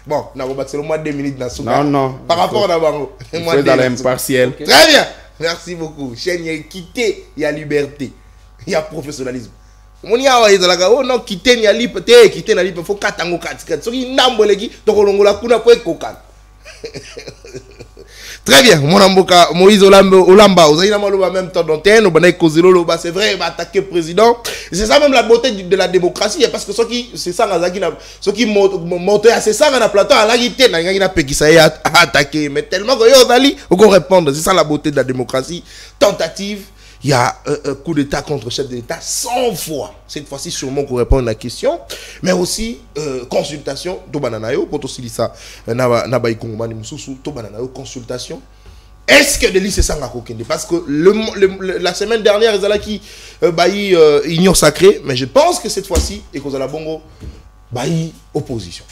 Bon, na va c'est le mois 2 minutes dans souka. Non. Par rapport à bango. C'est dans l'impartiel. Très bien. Merci beaucoup. Chaîne y quitter, il y a liberté. Il y a professionnalisme. Mon ya wa izalaka oh non quitter ni liberté, quitter na liberté faut katango katika. Soki ndamboleki tokolongola kuna po ekoka. Très bien, mon amboka Moïse Olamba, vous avez en même temps d'antenne, c'est vrai, il va attaquer le président. C'est ça même la beauté de la démocratie, parce que c'est ça, ceux qui montent à ça, on a plateau, à la guité, il y a qui s'est attaqué, mais tellement que on peut répondre, c'est ça la beauté de la démocratie, tentative, il y a coup d'état contre chef de l'État 100 fois. Cette fois-ci, sûrement qu'on répond à la question. Mais aussi, consultation, Tobananayo, pour aussi ça, consultation. Est-ce que Delis c'est ça parce que la semaine dernière, ils allaient qui ignore sacré, mais je pense que cette fois-ci, et qu'on a la bongo, opposition.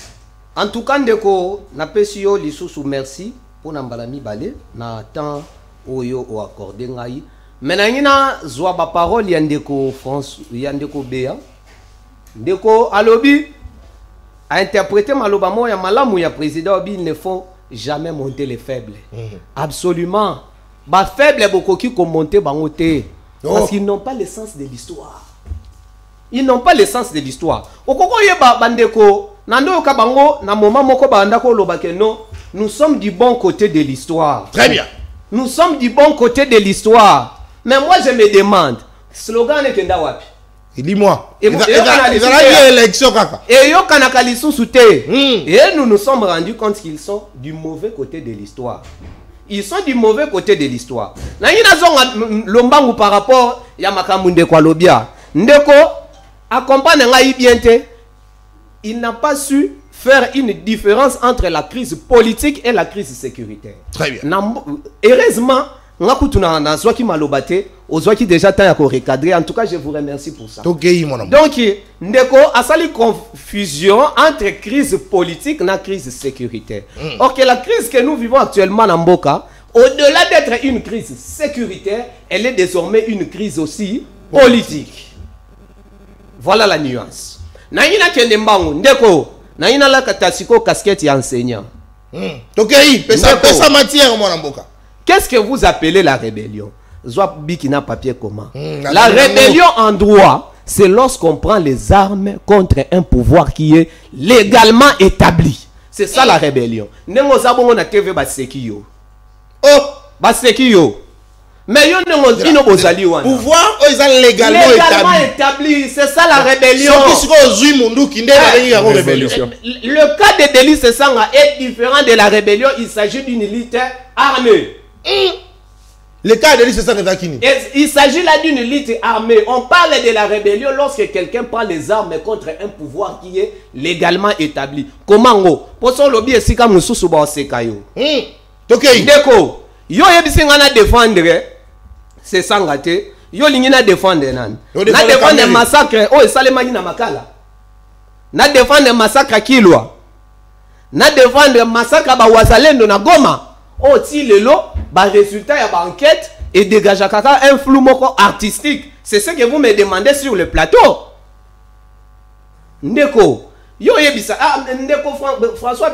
En tout cas, ndeko na pesio lisusu merci pour nambalami balé na temps oyo o accordé ngai. Mais na zwa ba parole ya ndeko France ya ndeko Bea. Ndeko alobi a interprété maloba mo ya malamu ya président Obi, il ne faut jamais monter les faibles. Absolument. Ba faible beaucoup qui comme monter bangote parce qu'ils n'ont pas le sens de l'histoire. Ils n'ont pas le sens de l'histoire. Okoko yeba bandeko nando kabango na moment moko bandako lobake non, nous sommes du bon côté de l'histoire. Très bien. Nous sommes du bon côté de l'histoire. Mais moi je me demande, slogan est kenda wapi? Dis-moi. Et nous nous sommes rendus compte qu'ils sont du mauvais côté de l'histoire. Ils sont du mauvais côté de l'histoire. Lombangu par rapport à Makamunde Kwalobia. Ndeko accompagne ngai bien te. Il n'a pas su faire une différence entre la crise politique et la crise sécuritaire. Très bien. Heureusement, donc, déjà recadrer. En tout cas, je vous remercie pour ça. Donc, Ndeko a sali confusion entre crise politique et crise sécuritaire. Or que la crise que nous vivons actuellement en Mboka, au-delà d'être une crise sécuritaire, elle est désormais une crise aussi politique. Voilà la nuance. Naïna Kendembangu, Ndeko, naïna la katasiko casquette enseignant. Ok, pesa matière mon Mboka. Qu'est-ce que vous appelez la rébellion? Zouabiki n'a papier comment? La rébellion en droit, c'est lorsqu'on prend les armes contre un pouvoir qui est légalement établi. C'est ça la rébellion. Nengo zabongo na TV basekiyo. Oh, basekiyo. Mais yo nengo bozali wana. Pouvoir est légalement établi. C'est ça la rébellion. Le cas de Delis Sanga est différent de la rébellion. Il s'agit d'une élite armée. Le cas de Delis Sanga Kini. Il s'agit là d'une élite armée. On parle de la rébellion lorsque quelqu'un prend les armes contre un pouvoir qui est légalement établi. Comment go? Pour son lobby esika mususu ba osekayo. Ndeko, yo yebisinga na défendre c'est sangate. Yo lingina défendre nan. Na défendre massacre o esalema na makala. Na défendre massacre Kilwa. Na défendre massacre ba wazalendo na Goma. Oh, si le lot, bah résultat ya ba enquête et dégage kaka un flou moko artistique. C'est ce que vous me demandez sur le plateau. Ndeko, yo yebisa Ndeko François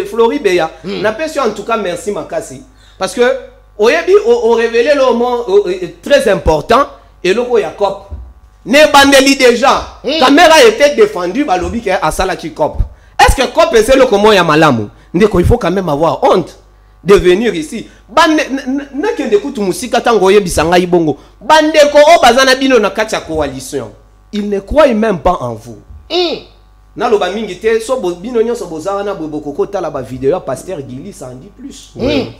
Flori Beya. Na pesio en tout cas merci makasi parce que oyebi o révélé le mot très important et loko ya cop. Ne bandeli déjà. Caméra était défendue par lobby qui a salaki cop. Est-ce que cop c'est le comment ya malamu? Ndeko il faut quand même avoir honte de venir ici. Bande na kende kutu musika tango yebisa ngai bongo. Bandeko o bazana bino na kati ya coalition. Ils ne croient même pas en vous. Na loba mingi te so bino nyonso bozala na boboko tala ba vidéo pasteur Gili ça en dit plus.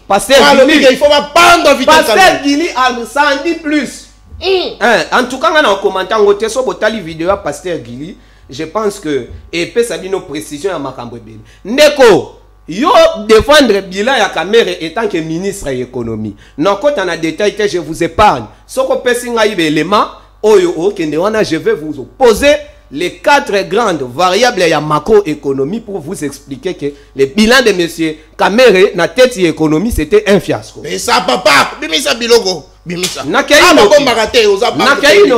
Pasteur Gili il faut pas prendre Pasteur Gili ça en dit plus. En tout cas na commentaire ngote so botali vidéo pasteur Gili, je pense que epé sabino précision ya makambo ebele. Ndeko yo défendre bilan ya caméra étant que ministre de l'économie. Non quand on a détail que je vous épargne. Soko pesinga ibe élément oyo kende wana je vais vous poser les 4 grandes variables ya macroéconomie pour vous expliquer que le bilan de monsieur Kamere na tête de l'économie c'était un fiasco. Mais ça papa, bimisa biloko, bimisa. Nakaino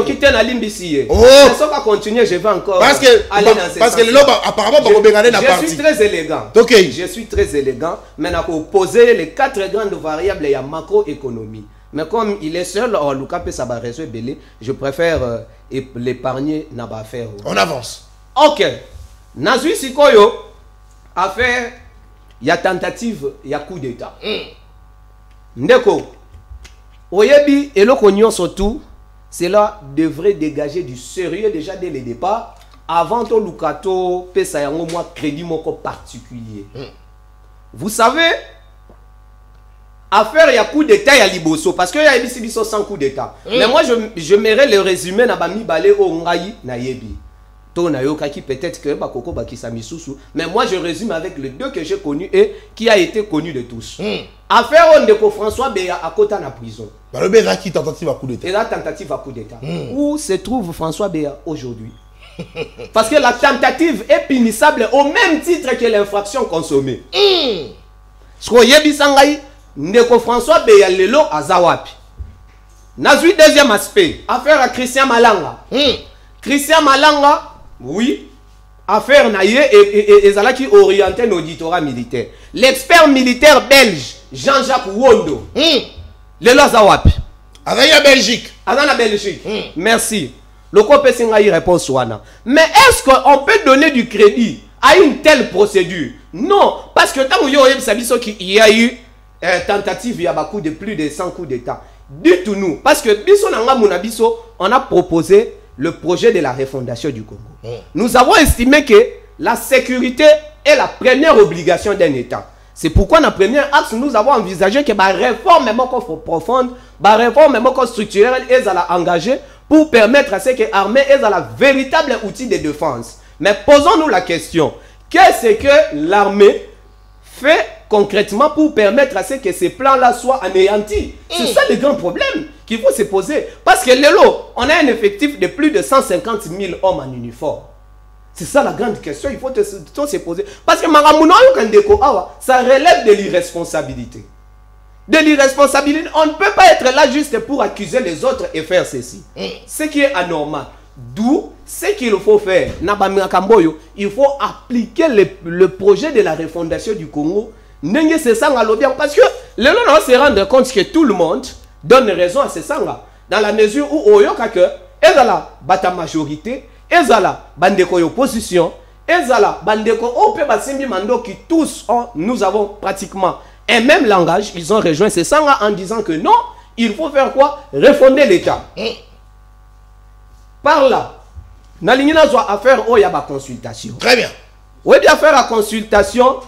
kite na limbisi. Oh, ça va continuer, je vais encore parce que le loba apparemment ba bengane na parti. Je suis très élégant. OK. Je suis très élégant, mais na ko poser les 4 grandes variables ya macroéconomie. Mais comme il est seul, Lucas peut savoir belé, je préfère l'épargner n'a pas faire. On avance. OK. Nazui Sikoyo a fait ya tentative ya coup d'état. Ndeko. Oyebi eloko nyonso tout, cela devrait dégager du sérieux déjà dès le départ avant to Lukato pesa yango moi crédit moko particulier. Vous savez affaire ya coup d'état ya liboso parce que ya ebisi biso sans coup d'état. Mais moi je mairais le résumé na bami balé o ngai na yebi. To na yokaki peut-être que bakoko bakisa misusu, mais moi je résume avec les deux que j'ai connus et qui a été connu de tous. Affaire on ndeko François Beya à Kota na prison. Bah le Beya qui tentative à coup d'état. Et la tentative à coup d'état. Où se trouve François Beya aujourd'hui? Parce que la tentative est punissable au même titre que l'infraction consommée. Ce qu'on yebi sangai ndeko François Beya lelo azawapi. Nazui deuxième aspect, affaire à Christian Malanga. Christian Malanga, oui, affaire naïe et qui orienté l'auditorat militaire. L'expert militaire belge Jean-Jacques Wondo. Lelo azawapi. Azaya Belgique. Azana Belgique. Merci. Le COPE Singaï répond Swana. Mais est-ce qu'on peut donner du crédit à une telle procédure? Non, parce que tant qu'il y a eu tentative, il y a beaucoup de plus de 100 coups d'État. Dites nous, parce que on a proposé le projet de la refondation du Congo. Nous avons estimé que la sécurité est la première obligation d'un État. C'est pourquoi dans le premier axe, nous avons envisagé que la réforme profonde, la réforme structurelle est engagée pour permettre à ce que l'armée ait la véritable outil de défense. Mais posons-nous la question, qu'est-ce que l'armée fait concrètement pour permettre à ce que ces plans-là soient anéantis? C'est ça le grand problème qu'il faut se poser. Parce que on a un effectif de plus de 150 000 hommes en uniforme. C'est ça la grande question, il faut se poser. Parce que ça relève de l'irresponsabilité. De l'irresponsabilité, on ne peut pas être là juste pour accuser les autres et faire ceci. Ce qui est anormal. D'où ce qu'il faut faire. Il faut appliquer le projet de la refondation du Congo. Parce que les gens se rendent compte que tout le monde donne raison à ces sangs-là. Dans la mesure où ils ont la majorité, ils ont la opposition, ils ont la qui tous, nous avons pratiquement un même langage. Ils ont rejoint ces sangs-là en disant que non, il faut faire quoi? Refonder l'État. Par là, Nalingina doit faire la consultation. Très bien. Oui, bien faire la consultation,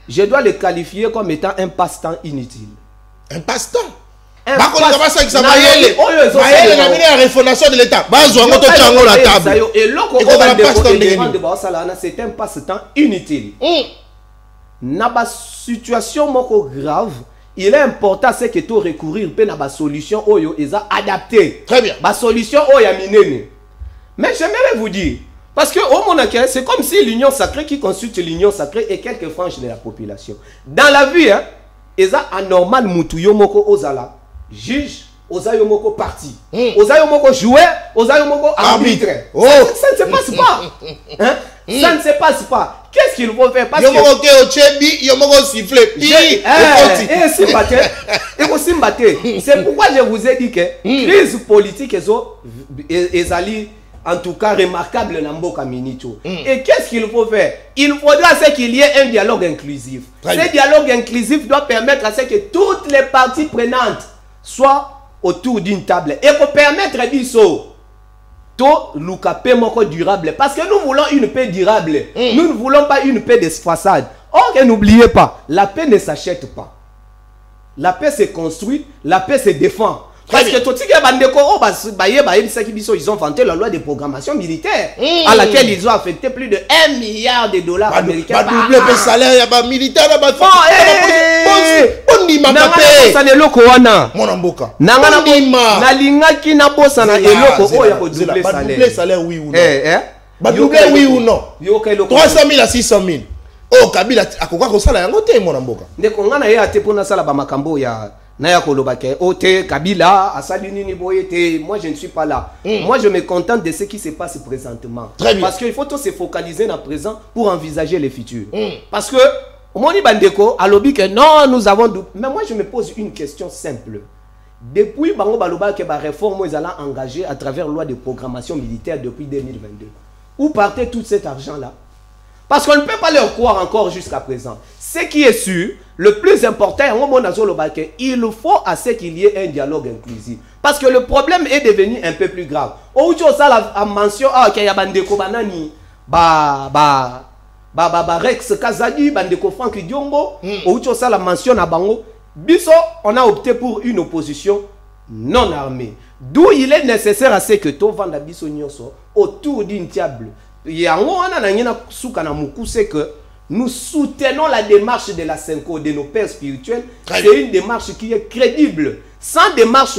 je dois le qualifier comme étant un passe-temps inutile. Un passe-temps? Un passe-temps. La refondation de l'État. C'est un passe-temps inutile. Dans la situation grave, il est important que tu recourir à la solution adaptée. Très bien. La solution mais j'aimerais vous dire, parce que c'est comme si l'union sacrée qui consulte l'union sacrée et quelques franges de la population. Dans la vie, ils ont anormal mutuyo moko ozala juge, ozayo moko parti, ozayo moko joueur, ozayo moko arbitre. Ça ne se passe pas. Ça ne se passe pas. Qu'est-ce qu'il faut faire? Parce que c'est pourquoi je vous ai dit que crise politique est en tout cas remarquable dans Mboka Minito. Et qu'est-ce qu'il faut faire? Il faudra qu'il y ait un dialogue inclusif. Ce dialogue inclusif doit permettre à ce que toutes les parties prenantes soient autour d'une table et pour permettre durable. Parce que nous voulons une paix durable. Nous ne voulons pas une paix de façade. Or, n'oubliez pas, la paix ne s'achète pas. La paix se construit, la paix se défend. Parce que ils ont vanté la loi de programmation militaire à laquelle ils ont affecté plus de 1 milliard de dollars américains. Doubler oui ou non? 300 000 à 600 000. Oh, Kabila, à quoi qu'on s'en a un côté, mon amboka. Dès qu'on a été pour Nasala Bamakambo, il y a Naya Kolobake, Ote, Kabila, Asalunini Boyete, moi je ne suis pas là. Moi je me contente de ce qui se passe présentement. Très bien. Parce qu'il faut tous se focaliser dans le présent pour envisager le futur. Parce que, Moni Bandeko, à l'objet que non, nous avons. Mais moi je me pose une question simple. Depuis Bango Baloba que la réforme ils allaient engager à travers la loi de programmation militaire depuis 2022, où partait tout cet argent-là? Parce qu'on ne peut pas leur croire encore jusqu'à présent. Ce qui est sûr, le plus important, il faut à ce qu'il y ait un dialogue inclusif. Parce que le problème est devenu un peu plus grave. Au ça la mention qu'il y a Bandeko Banani, Rex Kazadi, Bandeko Frank Diongo, au ça la mention à Bango, Biso, on a opté pour une opposition non armée. D'où il est nécessaire à ce que tout vende biso nyonso autour d'une table. C'est que nous soutenons la démarche de la Senko, de nos pères spirituels. C'est une démarche qui est crédible. Sans démarche,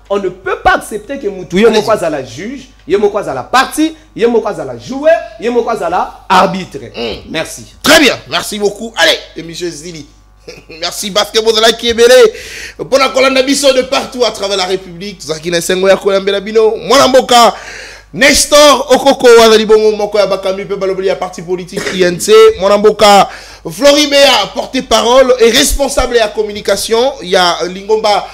on ne peut pas accepter que nous soyons à la juge, à la partie, à la joueur, à la arbitre. Merci. Très bien, merci beaucoup. Allez, et M. Zili. Merci parce que vous avez qui est belé. Pour la colonne de partout à travers la République. Zakina Sengoya Kolambela Bino. Mwanamboka. Nestor Okoko Wazali Bongo Moko Yabakami Pebalobli à parti politique INC. Mwanamboka. Floribea, porte-parole et responsable de la communication. Il y a Lingomba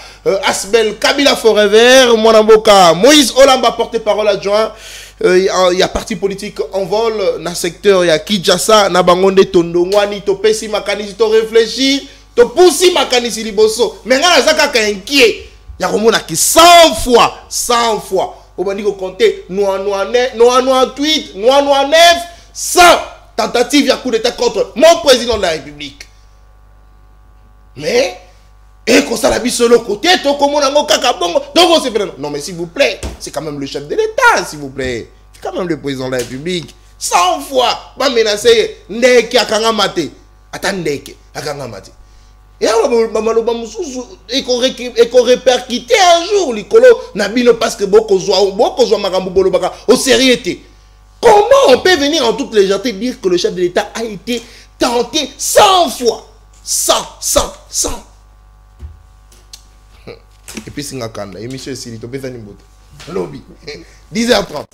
Asbel Kabila Forever. Mwanamboka. Moïse Olamba, porte-parole adjoint. Il y a parti politique en vol dans le secteur, il y a Kijasa, Nabangonde Tondo, Mwani, to pesi makanisi, to réfléchi, to poussi makanisi liboso. Mais là, ça a inquiet. Il y a vraiment 100 fois. On va dire compter, noa 8, noa 9, 100 tentatives de coup d'état contre mon président de la République. Mais, et qu'on s'en habille sur le côté, non mais s'il vous plaît, c'est quand même le chef de l'État, s'il vous plaît. C'est quand même le président de la République. 100 fois, va menacer Ndeke Akangamate. Attends Ndeke Akangamate. Et qu'on répercuter un jour, l'icolo Nabino parce que beaucoup soit Makambo Bolobaka au sérieuté. Comment on peut venir en toute légèreté dire que le chef de l'État a été tenté 100 fois? 100. Et puis, c'est un émission ici, il y a un lobby. 10h30.